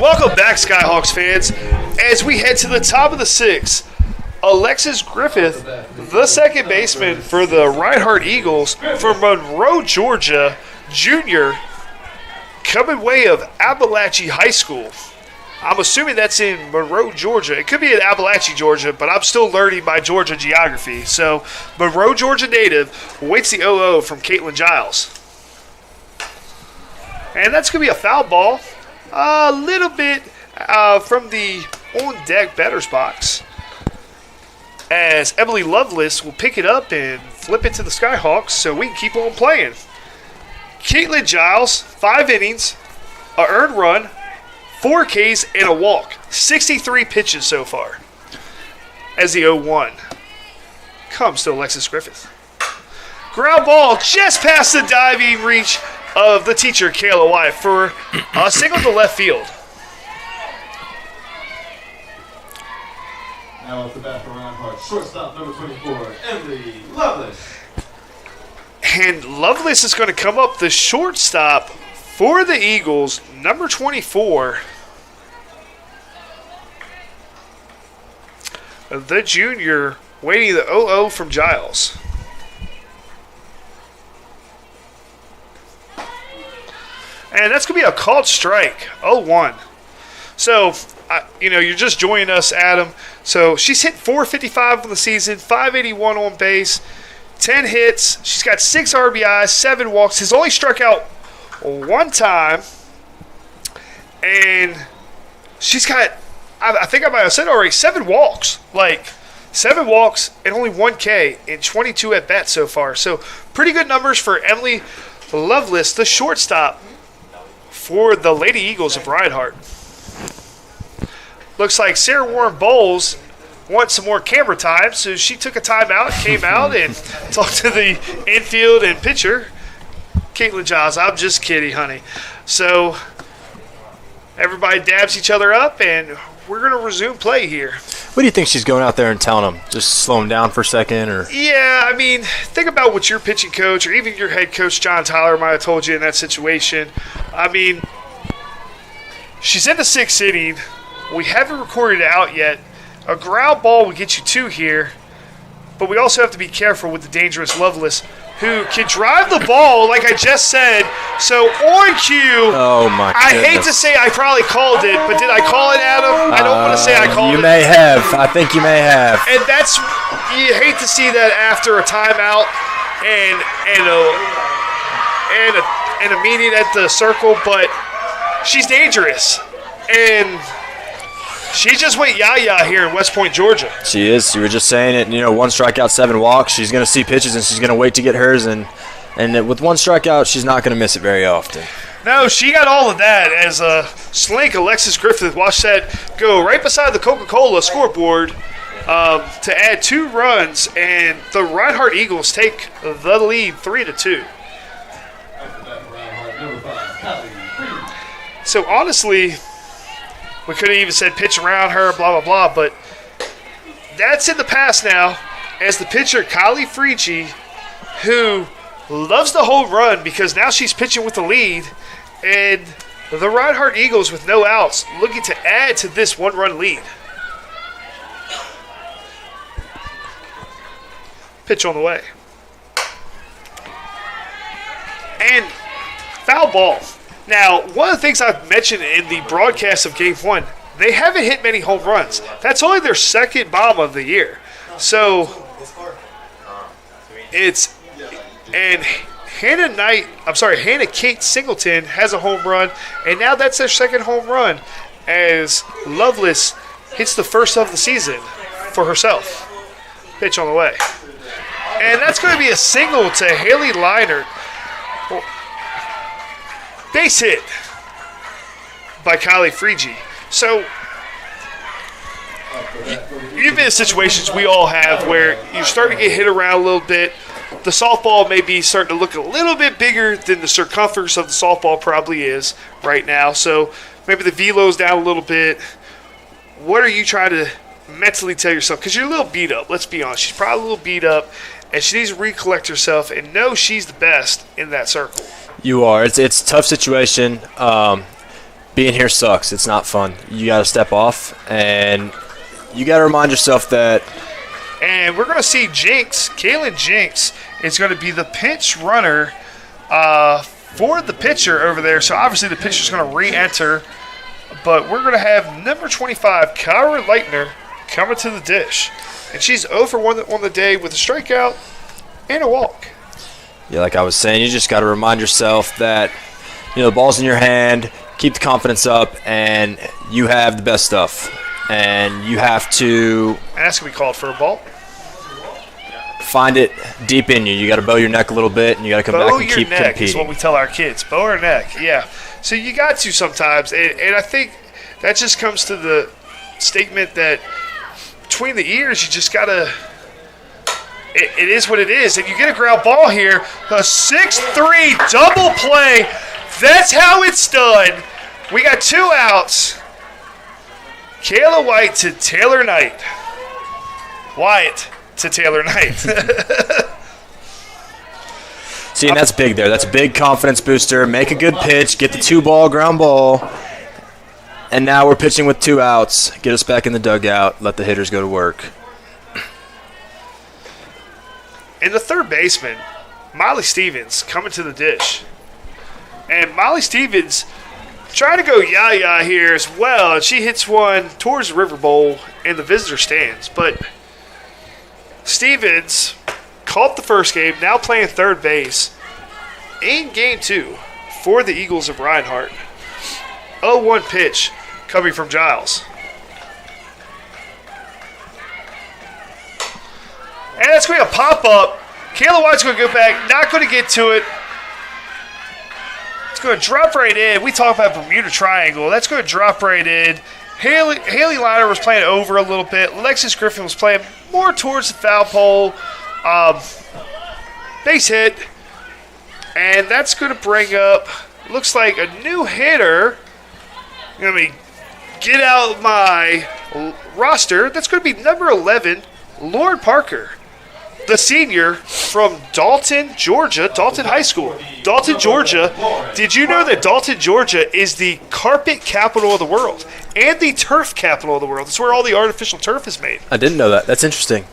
Welcome back, Skyhawks fans, as we head to the top of the sixth. Alexis Griffith, the second baseman for the Reinhardt Eagles from Monroe, Georgia, junior, coming way of Appalachia High School. I'm assuming that's in Monroe, Georgia. It could be in Appalachia, Georgia, but I'm still learning my Georgia geography. So, Monroe, Georgia native waits the 0-0 from Caitlin Giles. And that's going to be a foul ball. A little bit from the on-deck batter's box, as Emily Lovelace will pick it up and flip it to the Skyhawks so we can keep on playing. Caitlin Giles, 5 innings, a earned run, 4 Ks, and a walk. 63 pitches so far. As the 0-1 comes to Alexis Griffith. Ground ball just past the diving reach of the teacher, Kayla White, for a single to left field. Now off the bat for Reinhardt, shortstop number 24, Emily Lovelace. And Lovelace is going to come up the shortstop for the Eagles, number 24. The junior waiting the 0-0 from Giles. And that's going to be a called strike, 0-1. So, you're just joining us, Adam. So, she's hit 455 on the season, 581 on base, 10 hits. She's got 6 RBIs, 7 walks. Has only struck out 1 time. And she's got, I think I might have said already, 7 walks. 7 walks and only 1 K in 22 at-bats so far. So, pretty good numbers for Emily Lovelace, the shortstop for the Lady Eagles of Reinhardt. Looks like Sarah Warren Bowles wants some more camera time, so she took a timeout, came out, and talked to the infield and pitcher, Caitlin Giles. I'm just kidding, honey. So everybody dabs each other up, and we're going to resume play here. What do you think she's going out there and telling them? Just slow them down for a second? Or Yeah, I mean, think about what your pitching coach or even your head coach, John Tyler, might have told you in that situation. I mean, she's in the 6th inning. We haven't recorded it out yet. A ground ball will get you 2 here, but we also have to be careful with the dangerous Lovelace, who can drive the ball, like I just said. So on cue, oh my I goodness. hate to say I probably called it, but did I call it, Adam? I don't want to say I called it. You may have. I think you may have. And that's, you hate to see that after a timeout and a meeting at the circle, but she's dangerous. And she just went yah-yah here in West Point, Georgia. She is. You were just saying it. 1 strikeout, 7 walks. She's going to see pitches, and she's going to wait to get hers. And with 1 strikeout, she's not going to miss it very often. No, she got all of that as Slink Alexis Griffith watched that go right beside the Coca-Cola scoreboard to add 2 runs, and the Reinhardt Eagles take the lead 3-2. So honestly, we could have even said pitch around her, blah, blah, blah, but that's in the past now as the pitcher, Kylie Frici, who loves the home run because now she's pitching with the lead, and the Reinhardt Eagles with no outs looking to add to this 1-run lead. Pitch on the way. And foul ball. Now, one of the things I've mentioned in the broadcast of Game 1, they haven't hit many home runs. That's only their 2nd bomb of the year. So, it's, and Hannah Kate Singleton has a home run, and now that's their 2nd home run as Lovelace hits the 1st of the season for herself. Pitch on the way. And that's going to be a single to Haley Leinert. Base hit by Kylie Frici. So, you've been in situations we all have where you're starting to get hit around a little bit. The softball may be starting to look a little bit bigger than the circumference of the softball probably is right now. So, maybe the velo's down a little bit. What are you trying to mentally tell yourself? Because you're a little beat up, let's be honest. She's probably a little beat up, and she needs to recollect herself and know she's the best in that circle. You are. It's a tough situation. being here sucks. It's not fun. You got to step off, and you got to remind yourself that. And we're going to see Jinx, Kaylin Jinx, is going to be the pinch runner for the pitcher over there. So obviously the pitcher's going to re-enter. But we're going to have number 25, Kyra Leitner, coming to the dish. And she's 0 for 1 on the day with a strikeout and a walk. Yeah, like I was saying, you just got to remind yourself that, the ball's in your hand, keep the confidence up, and you have the best stuff. And you have to... And that's going to be called for a ball. Find it deep in you. You got to bow your neck a little bit, and you got to come back and keep Bow your neck competing. is what we tell our kids. Bow our neck, yeah. So you got to sometimes, and I think that just comes to the statement that between the ears, you just got to... It is what it is. And you get a ground ball here, a 6-3 double play. That's how it's done. We got 2 outs. Kayla White to Taylor Knight. Wyatt to Taylor Knight. See, and that's big there. That's a big confidence booster. Make a good pitch. Get the 2-ball ground ball. And now we're pitching with 2 outs. Get us back in the dugout. Let the hitters go to work. And the third baseman, Molly Stevens, coming to the dish. And Molly Stevens trying to go yah-yah here as well. And she hits one towards the River Bowl in the visitor stands. But Stevens caught the first game, now playing third base in game 2 for the Eagles of Reinhardt. 0-1 pitch coming from Giles. And that's going to be a pop-up. Kayla White's going to go back, not going to get to it. It's going to drop right in. We talk about Bermuda Triangle. That's going to drop right in. Haley Liner was playing over a little bit. Alexis Griffin was playing more towards the foul pole. Base hit. And that's going to bring up, looks like a new hitter. Let me get out my roster. That's going to be number 11, Lauren Parker, the senior from Dalton, Georgia, Dalton High School. Dalton, Georgia. Did you know that Dalton, Georgia is the carpet capital of the world and the turf capital of the world? It's where all the artificial turf is made. I didn't know that. That's interesting.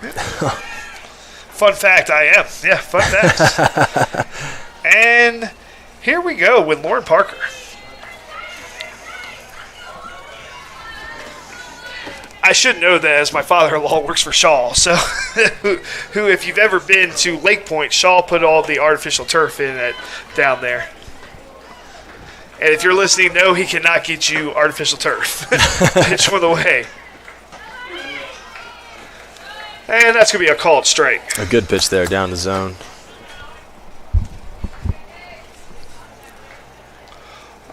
Fun fact, I am. Yeah, fun facts. And here we go with Lauren Parker. I should know that as my father-in-law works for Shaw. So, who, if you've ever been to Lake Point, Shaw put all the artificial turf in it down there. And if you're listening, no, he cannot get you artificial turf. Pitch one away. And that's going to be a called strike. A good pitch there down the zone.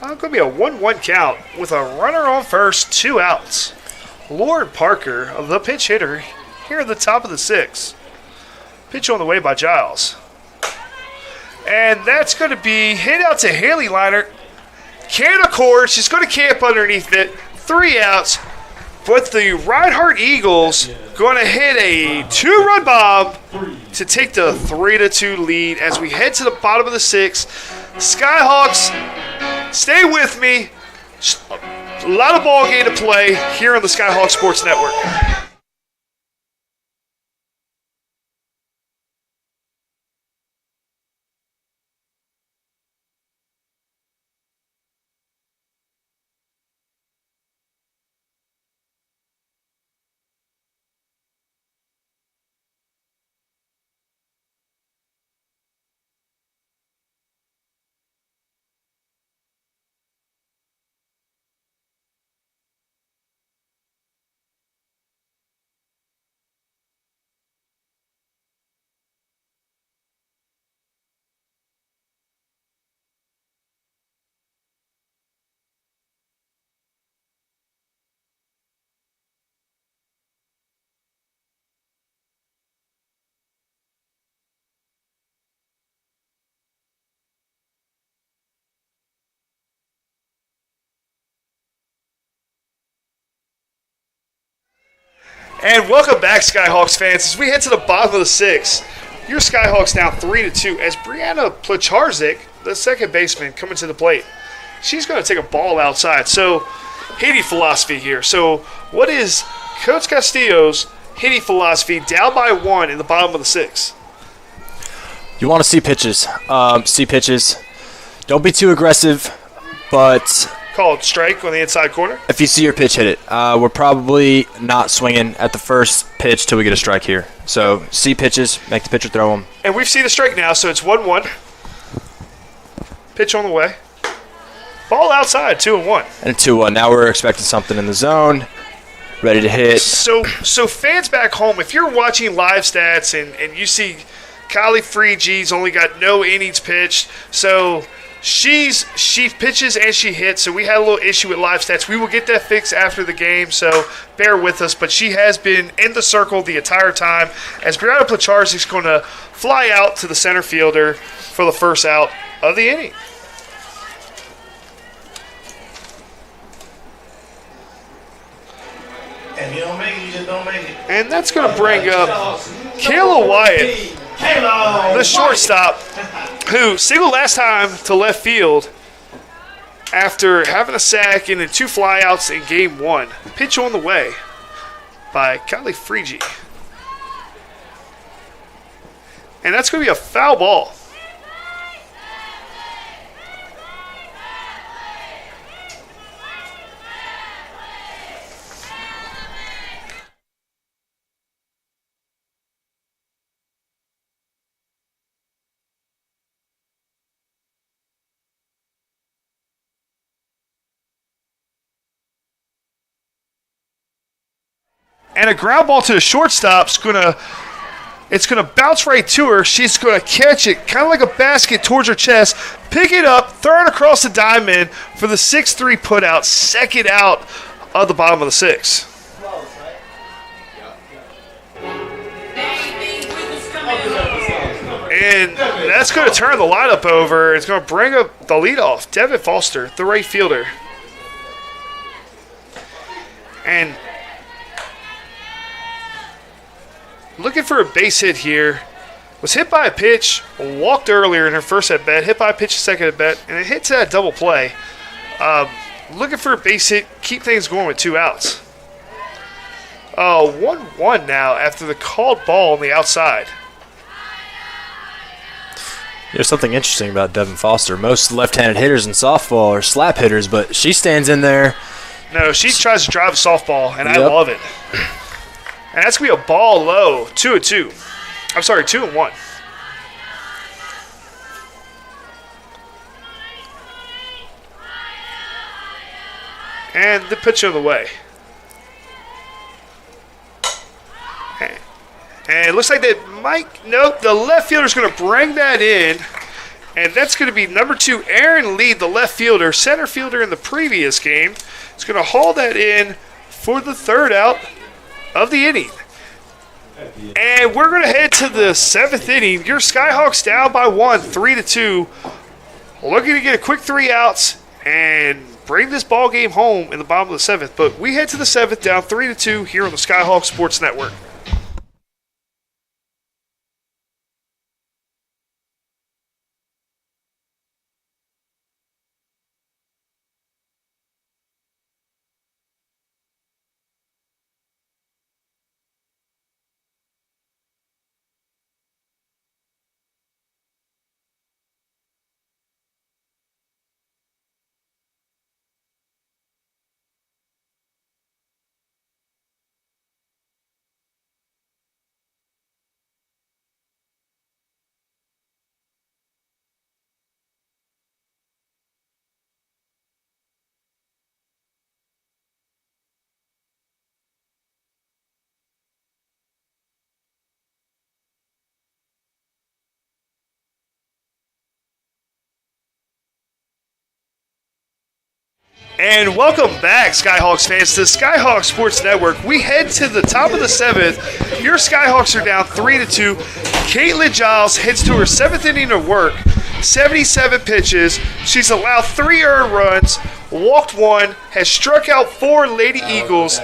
Going to be a 1-1 count with a runner on first, 2 outs. Lauren Parker, the pitch hitter, here at the top of the 6th. Pitch on the way by Giles. And that's going to be hit out to Haley Liner. Can't accord. She's going to camp underneath it. 3 outs. But the Reinhardt Eagles going to hit a 2-run bomb to take the 3-2 lead as we head to the bottom of the 6th. Skyhawks, stay with me. A lot of ball game to play here on the Skyhawk Sports Network. And welcome back, Skyhawks fans. As we head to the bottom of the 6th, your Skyhawks now 3-2 as Brianna Placharzik, the second baseman, coming to the plate. she's going to take a ball outside. So, hitting philosophy here. So, what is Coach Castillo's hitting philosophy down by 1 in the bottom of the 6th? You want to see pitches. Don't be too aggressive, but Called strike on the inside corner. if you see your pitch, hit it. We're probably not swinging at the first pitch till we get a strike here. So see pitches, make the pitcher throw them. And we've seen a strike now, so it's 1-1. Pitch on the way. Ball outside, 2-1. And 2-1. Now we're expecting something in the zone, ready to hit. So fans back home, if you're watching live stats and you see Kylie Freege's only got no innings pitched, so she pitches and she hits, so we had a little issue with live stats. We will get that fixed after the game, so bear with us. But she has been in the circle the entire time as Brianna Placharzik is going to fly out to the center fielder for the first out of the inning. If you don't make it, you just don't make it. And that's going to bring up Kayla Wyatt, the shortstop, who singled last time to left field after having a sack and then 2 flyouts in game 1. Pitch on the way by Kylie Freege. And that's going to be a foul ball. And a ground ball to the shortstop's it's gonna bounce right to her. She's gonna catch it, kind of like a basket towards her chest, pick it up, throw it across the diamond for the 6-3 put out, second out of the bottom of the 6th. And that's going to turn the lineup over. It's going to bring up the leadoff, Devin Foster, the right fielder. And looking for a base hit here. Was hit by a pitch, walked earlier in her first at bat, hit by a pitch second at bat, and it hits that double play. Looking for a base hit, keep things going with 2 outs. 1-1 now after the called ball on the outside. There's something interesting about Devin Foster. Most left-handed hitters in softball are slap hitters, but she stands in there. No, she tries to drive a softball, and I Yep. love it. And that's going to be a ball low, 2-2. I'm sorry, 2-1. And the pitch on the way. And it looks like that nope, the left fielder's going to bring that in. And that's going to be number 2, Aaron Lee, the left fielder, center fielder in the previous game. It's going to haul that in for the 3rd out of the inning. And we're going to head to the 7th inning. Your Skyhawks down by 1, 3-2. Looking to get a quick 3 outs and bring this ball game home in the bottom of the 7th. But we head to the 7th, down 3-2 here on the Skyhawk Sports Network. And welcome back, Skyhawks fans, to the Skyhawk Sports Network. We head to the top of the 7th. Your Skyhawks are down 3-2. Caitlin Giles heads to her 7th inning of work. 77 pitches. She's allowed 3 earned runs, walked 1, has struck out 4 Lady Eagles.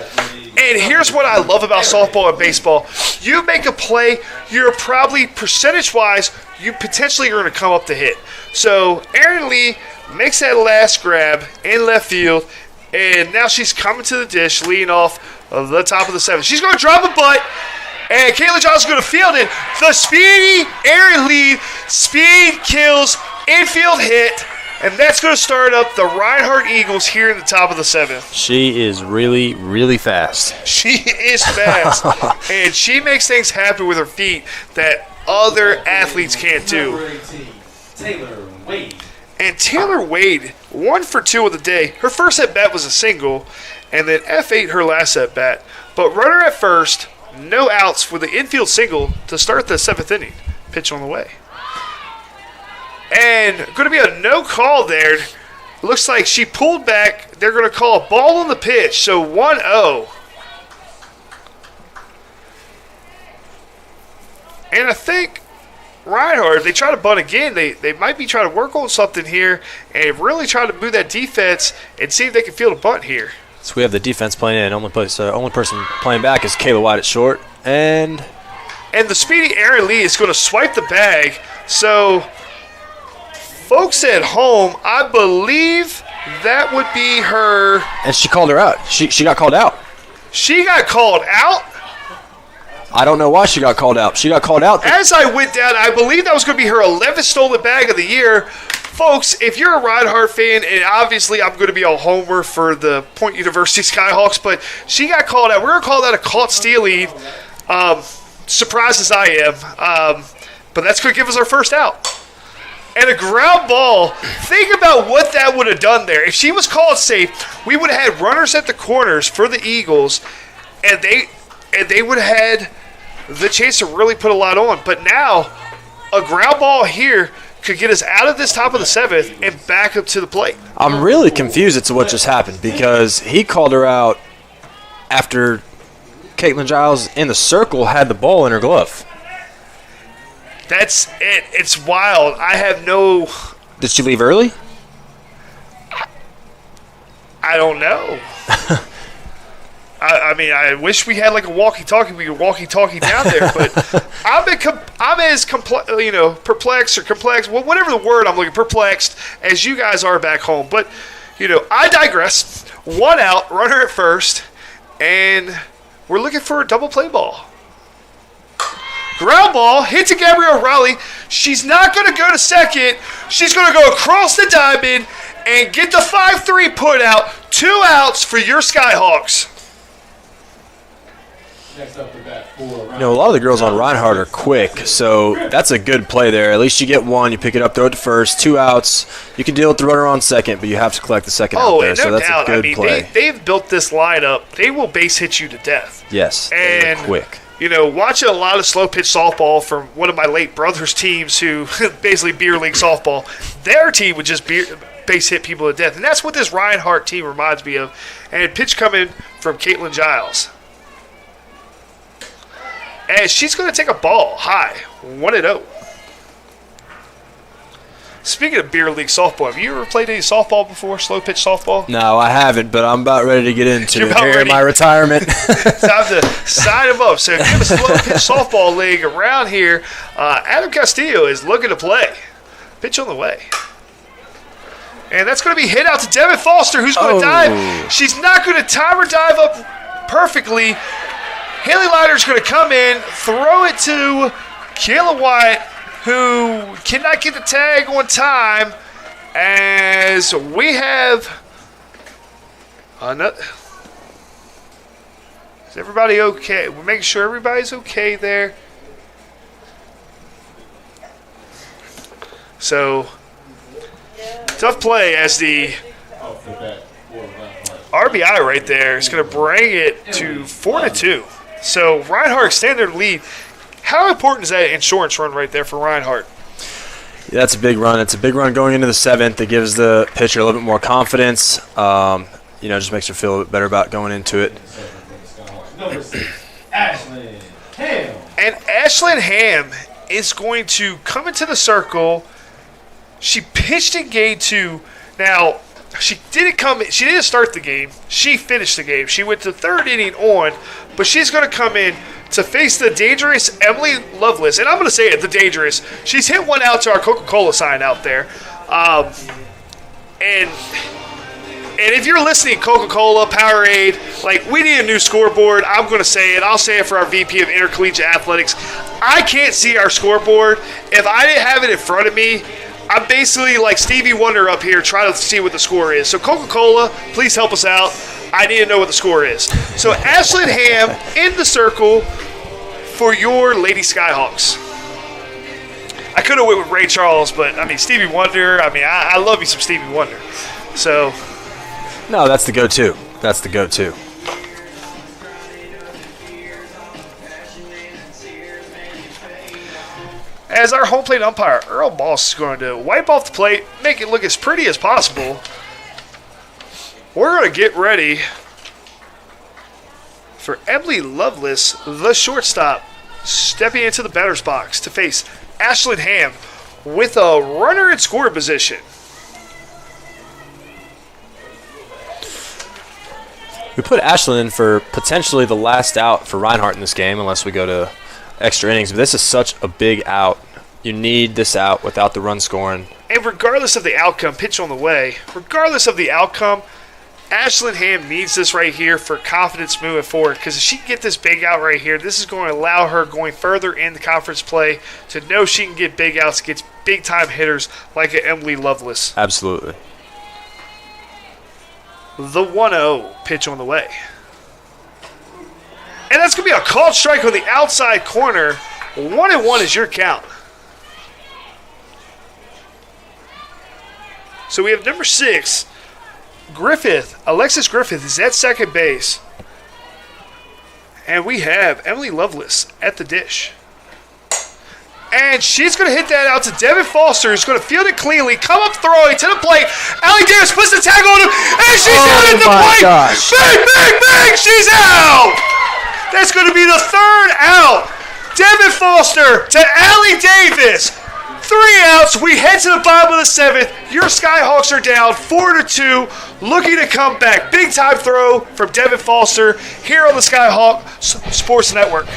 And here's what I love about softball and baseball. You make a play, you're probably, percentage-wise, you potentially are going to come up to hit. So Erin Lee makes that last grab in left field, and now she's coming to the dish, leading off of the top of the 7th. She's going to drop a butt, and Kayla Johnson's going to field it. The speedy Erin Lee speed kills infield hit. And that's going to start up the Reinhardt Eagles here in the top of the 7th. She is really, really fast. She is fast. And she makes things happen with her feet that other athletes can't do. Taylor Wade. And Taylor Wade, 1 for 2 of the day. Her first at-bat was a single, and then F8 her last at-bat. But runner at first, no outs for the infield single to start the 7th inning. Pitch on the way. And going to be a no call there. Looks like she pulled back. They're going to call a ball on the pitch. So 1-0. And I think Reinhardt, if they try to bunt again, they might be trying to work on something here and really try to move that defense and see if they can field a bunt here. So we have the defense playing in. Only person playing back is Kayla White at short. And the speedy Erin Lee is going to swipe the bag. So folks at home, I believe that would be her. And she called her out. She got called out. She got called out? I don't know why she got called out. She got called out. As I went down, I believe that was going to be her 11th stolen bag of the year. Folks, if you're a Reinhardt fan, and obviously I'm going to be a homer for the Point University Skyhawks, but she got called out. We're going to call that a caught stealing, surprised as I am. But that's going to give us our first out. And a ground ball, think about what that would have done there. If she was called safe, we would have had runners at the corners for the Eagles, and they would have had the chance to really put a lot on. But now, a ground ball here could get us out of this top of the 7th and back up to the plate. I'm really confused as to what just happened because he called her out after Caitlin Giles in the circle had the ball in her glove. That's it. It's wild. I have no... Did she leave early? I don't know. I mean, I wish we had like a walkie-talkie. We could walkie-talkie down there, but I'm as perplexed or complex, whatever the word I'm looking, perplexed as you guys are back home. But I digress. 1 out, runner at first, and we're looking for a double play ball. Ground ball, hit to Gabrielle Riley. She's not going to go to second. She's going to go across the diamond and get the 5-3 put out. 2 outs for your Skyhawks. Next up to bat for A lot of the girls on Reinhardt are quick, so that's a good play there. At least you get 1, you pick it up, throw it to first, 2 outs. You can deal with the runner on second, but you have to collect the second out there, No so that's doubt. a good play. They've built this lineup. They will base hit you to death. Yes, And they're quick. Watching a lot of slow pitch softball from one of my late brother's teams who basically beer league softball, their team would just base hit people to death. And that's what this Reinhardt team reminds me of. And pitch coming from Caitlin Giles. And she's going to take a ball high, 1-0. Speaking of beer league softball, have you ever played any softball before, slow pitch softball? No, I haven't, but I'm about ready to get into You're it about here ready. in my retirement. Time to sign him up. So if you have a slow pitch softball league around here, Adam Castillo is looking to play. Pitch on the way. And that's going to be hit out to Devin Foster, who's going to dive. She's not going to time her dive up perfectly. Haley Leiter's going to come in, throw it to Kayla White, who cannot get the tag on time, as we have another. Is everybody okay? We're making sure everybody's okay there. So, tough play as the RBI right there is going to bring it to 4-2. So, Reinhardt extend their lead. How important is that insurance run right there for Reinhardt? Yeah, that's a big run. It's a big run going into the 7th. It gives the pitcher a little bit more confidence. Just makes her feel a bit better about going into it. number 6, Ashlyn Ham. And Ashlyn Ham is going to come into the circle. She pitched in game 2. Now, She didn't start the game. She finished the game. She went to third inning on, but she's going to come in to face the dangerous Emily Lovelace. And I'm going to say it, the dangerous. She's hit one out to our Coca-Cola sign out there. And if you're listening, Coca-Cola, Powerade, like, we need a new scoreboard. I'm going to say it. I'll say it for our VP of Intercollegiate Athletics. I can't see our scoreboard. If I didn't have it in front of me, I'm basically like Stevie Wonder up here trying to see what the score is. So Coca-Cola, please help us out. I need to know what the score is. So Ashlyn Ham in the circle for your Lady Skyhawks. I could have went with Ray Charles, but, I mean, Stevie Wonder, I love you some Stevie Wonder. So. No, that's the go-to. That's the go-to. As our home plate umpire, Earl Boss, is going to wipe off the plate, make it look as pretty as possible. We're going to get ready for Emily Lovelace, the shortstop, stepping into the batter's box to face Ashlyn Ham with a runner in scoring position. We put Ashlyn in for potentially the last out for Reinhardt in this game, unless we go to extra innings. But this is such a big out. You need this out without the run scoring. And regardless of the outcome, pitch on the way, regardless of the outcome, Ashlyn Ham needs this right here for confidence moving forward, because if she can get this big out right here, this is going to allow her going further in the conference play to know she can get big outs, gets big-time hitters like an Emily Lovelace. Absolutely. The 1-0 pitch on the way. And that's going to be a called strike on the outside corner. 1-1 is your count. So we have number 6, Griffith. Alexis Griffith is at second base. And we have Emily Lovelace at the dish. And she's going to hit that out to Devin Foster, who's going to field it cleanly, come up throwing to the plate. Allie Davis puts the tag on him, and she's out at the plate. Gosh. Bang, bang, bang, she's out. That's going to be the third out. Devin Foster to Allie Davis. 3 outs. We head to the bottom of the 7th. Your Skyhawks are down 4-2, looking to come back. Big time throw from Devin Foster here on the Skyhawk Sports Network.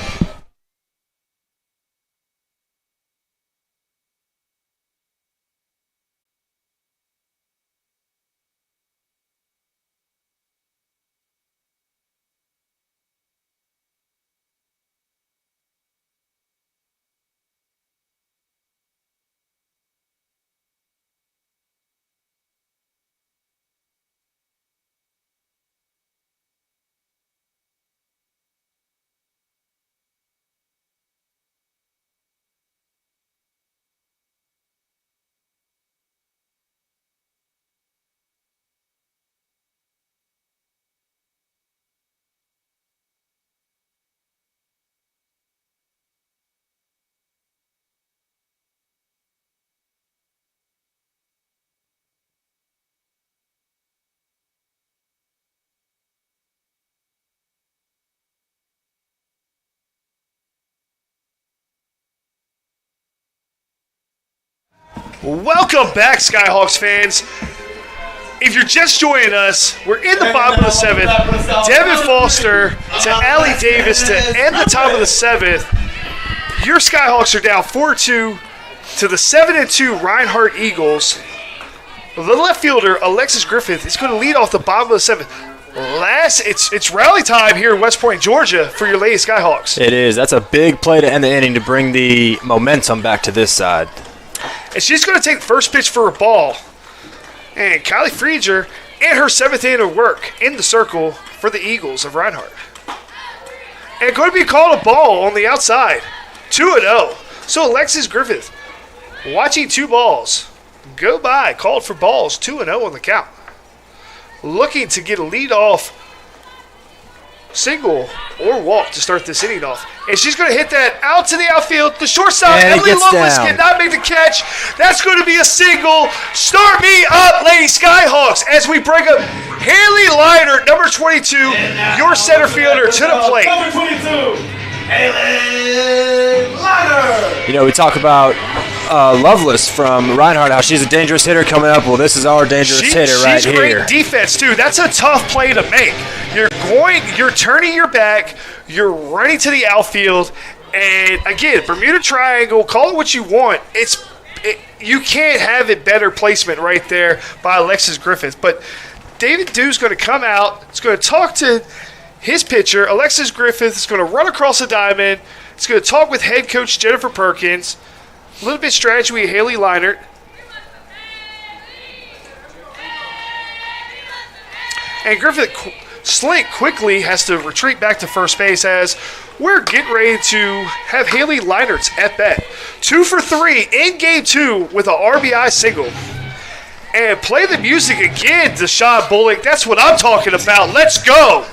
Welcome back, Skyhawks fans. If you're just joining us, we're in the bottom of the 7th. Devin Foster to Allie Davis to end the top of the 7th. Your Skyhawks are down 4-2 to the 7-2 Reinhardt Eagles. The left fielder, Alexis Griffith, is going to lead off the bottom of the 7th. It's rally time here in West Point, Georgia for your Lady Skyhawks. It is. That's a big play to end the inning to bring the momentum back to this side. And she's going to take the first pitch for a ball. And Kylie Frieger in her 7th inning of work in the circle for the Eagles of Reinhardt. And going to be called a ball on the outside. 2-0. So Alexis Griffith watching 2 balls go by, called for balls, 2-0 on the count. Looking to get a lead-off single or walk to start this inning off. And she's going to hit that out to the outfield. The shortstop, And it Emily gets Lovelace, down. cannot make the catch. That's going to be a single. Start me up, Lady Skyhawks, as we bring up Haley Leiter, number 22, your center fielder, to the plate. Number 22, Haley Leiter. You know, we talk about Lovelace from Reinhardt, how she's a dangerous hitter coming up. Well, this is our dangerous hitter right she's here. great defense too. That's a tough play to make. You're turning your back, you're running to the outfield, and again, Bermuda Triangle, call it what you want. You can't have it better placement right there by Alexis Griffith. But David Dew's going to come out. He's going to talk to his pitcher. Alexis Griffith is going to run across the diamond. He's going to talk with head coach Jennifer Perkins. A little bit strategy with Haley Leinert. And Griffith Slink quickly has to retreat back to first base as we're getting ready to have Haley Leinert's at bat. 2 for 3 in game 2 with an RBI single. And play the music again, Deshaun Bullock. That's what I'm talking about. Let's go.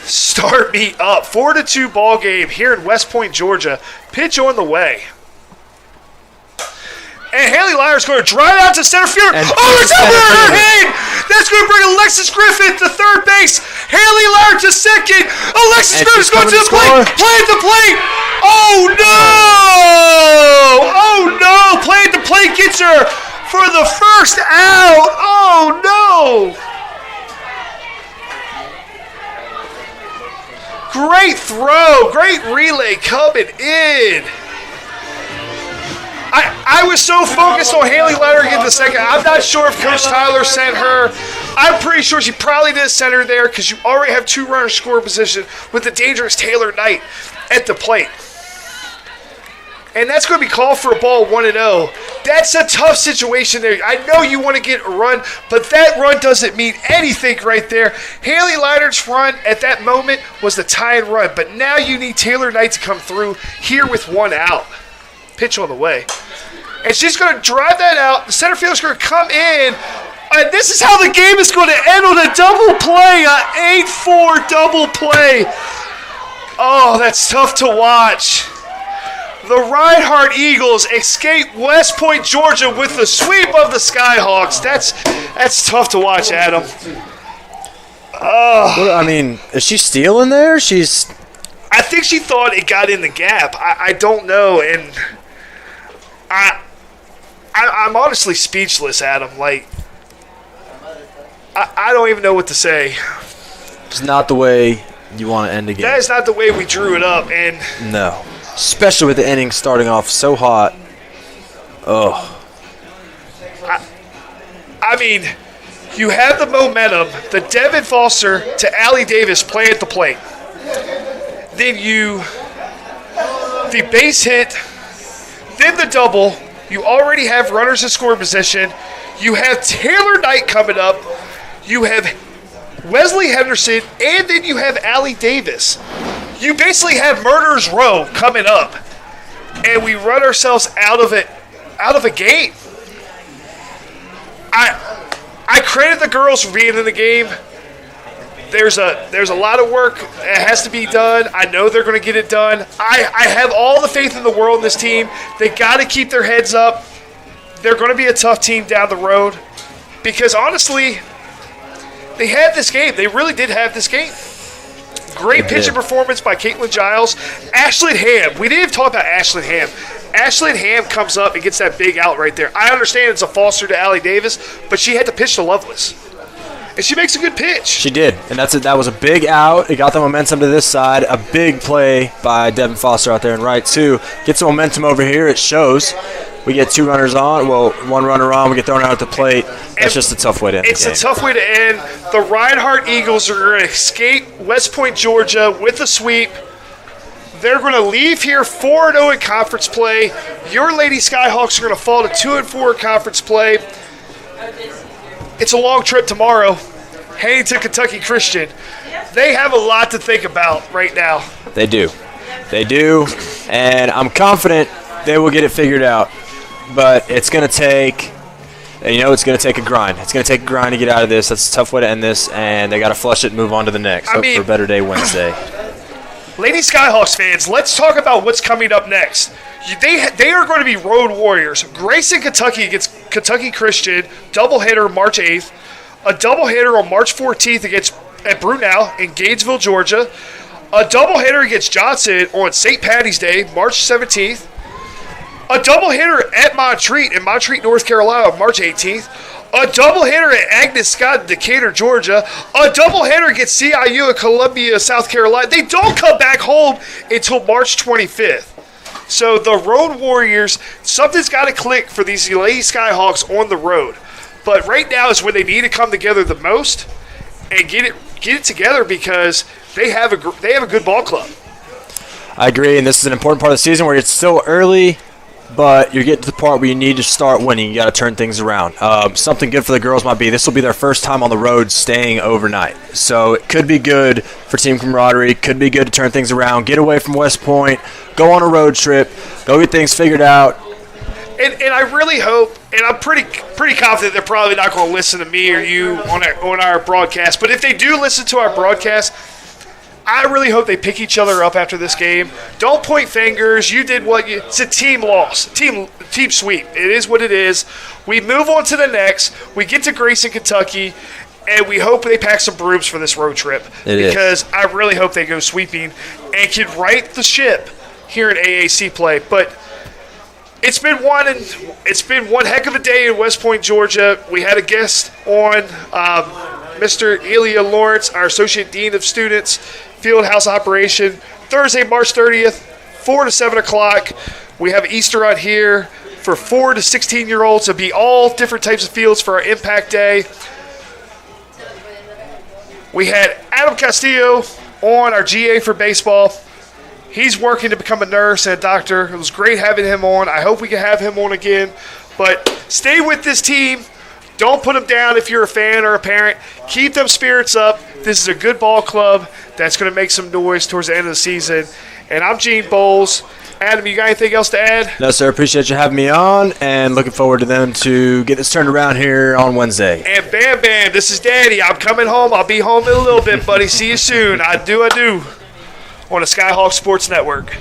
Start me up. 4-2 ball game here in West Point, Georgia. Pitch on the way. And Haley Leinert's going to drive out to center field. It's over her head. That's going to bring Alexis Griffith to third base. Haley Leinert to second. Alexis Griffith's going to the plate. Play at the plate. Oh, no. Oh, no. Play at the plate gets her for the first out. Oh, no. Great throw. Great relay coming in. I was so focused on Haley Leinert getting the second. I'm not sure if Coach Tyler sent her. I'm pretty sure she probably did send her there because you already have 2 runners score position with the dangerous Taylor Knight at the plate. And that's going to be called for a ball 1-0. That's a tough situation there. I know you want to get a run, but that run doesn't mean anything right there. Haley Leinert's run at that moment was the tie-in run, but now you need Taylor Knight to come through here with 1 out. Pitch on the way. And she's going to drive that out. The center fielder's going to come in. And this is how the game is going to end on a double play, an 8-4 double play. Oh, that's tough to watch. The Reinhardt Eagles escape West Point, Georgia with the sweep of the Skyhawks. That's tough to watch, Adam. I mean, is she stealing there? I think she thought it got in the gap. I don't know, and I'm honestly speechless, Adam. Like, I don't even know what to say. It's not the way you want to end a game. That is not the way we drew it up, and no. Especially with the inning starting off so hot. Oh. I mean, you have the momentum. The Devin Foster to Allie Davis play at the plate. Then the base hit, then the double. You already have runners in scoring position. You have Taylor Knight coming up. You have Wesley Henderson, and then you have Allie Davis. You basically have Murderer's Row coming up, and we run ourselves out of a game. I credit the girls for being in the game. There's a lot of work that has to be done. I know they're going to get it done. I have all the faith in the world in this team. They got to keep their heads up. They're going to be a tough team down the road because, honestly, they had this game. They really did have this game. Great pitching performance by Caitlin Giles. Ashlyn Ham. We didn't even talk about Ashlyn Ham. Ashlyn Ham comes up and gets that big out right there. I understand it's a Foster to Allie Davis, but she had to pitch to Lovelace. And she makes a good pitch. She did, and that was a big out. It got the momentum to this side. A big play by Devin Foster out there in right, too. Gets the momentum over here. It shows. We get 2 runners on. Well, 1 runner on. We get thrown out at the plate. That's just a tough way to end the game. It's a tough way to end. The Reinhardt Eagles are going to escape West Point, Georgia with a sweep. They're going to leave here 4-0 in conference play. Your Lady Skyhawks are going to fall to 2-4 in conference play. It's a long trip tomorrow, heading to Kentucky Christian. They have a lot to think about right now. They do. They do, and I'm confident they will get it figured out. But it's going to take, it's going to take a grind. It's going to take a grind to get out of this. That's a tough way to end this, and they got to flush it and move on to the next. Hope for a better day Wednesday. Lady Skyhawks fans, let's talk about what's coming up next. They are going to be road warriors. Grayson, Kentucky against Kentucky Christian, doubleheader March 8th. A doubleheader on March 14th at Brunel in Gainesville, Georgia. A doubleheader against Johnson on St. Patty's Day, March 17th. A doubleheader at Montreat in Montreat, North Carolina on March 18th. A doubleheader at Agnes Scott in Decatur, Georgia. A doubleheader against CIU in Columbia, South Carolina. They don't come back home until March 25th. So the Road Warriors, something's got to click for these Lady Skyhawks on the road. But right now is when they need to come together the most and get it together because they have a good ball club. I agree, and this is an important part of the season where it's still early, but you're getting to the part where you need to start winning. You got to turn things around. Something good for the girls might be this will be their first time on the road staying overnight. So it could be good for team camaraderie. Could be good to turn things around, get away from West Point, go on a road trip, go get things figured out. And I really hope, and I'm pretty confident they're probably not going to listen to me or you on our broadcast. But if they do listen to our broadcast, I really hope they pick each other up after this game. Don't point fingers. You did it's a team loss, team sweep. It is what it is. We move on to the next. We get to Grayson, Kentucky, and we hope they pack some brooms for this road trip because I really hope they go sweeping and can right the ship here in AAC play. But it's been one heck of a day in West Point, Georgia. We had a guest on, Mr. Elia Lawrence, our Associate Dean of Students, Fieldhouse Operation. Thursday, March 30th, 4 to 7 o'clock. We have Easter out here for 4 to 16-year-olds. It'll be all different types of fields for our Impact Day. We had Adam Castillo on, our GA for baseball. He's working to become a nurse and a doctor. It was great having him on. I hope we can have him on again. But stay with this team. Don't put them down if you're a fan or a parent. Keep them spirits up. This is a good ball club that's going to make some noise towards the end of the season. And I'm Gene Bowles. Adam, you got anything else to add? No, sir. Appreciate you having me on, and looking forward to them to get this turned around here on Wednesday. And Bam Bam, this is Daddy. I'm coming home. I'll be home in a little bit, buddy. See you soon. I do. On the Skyhawk Sports Network.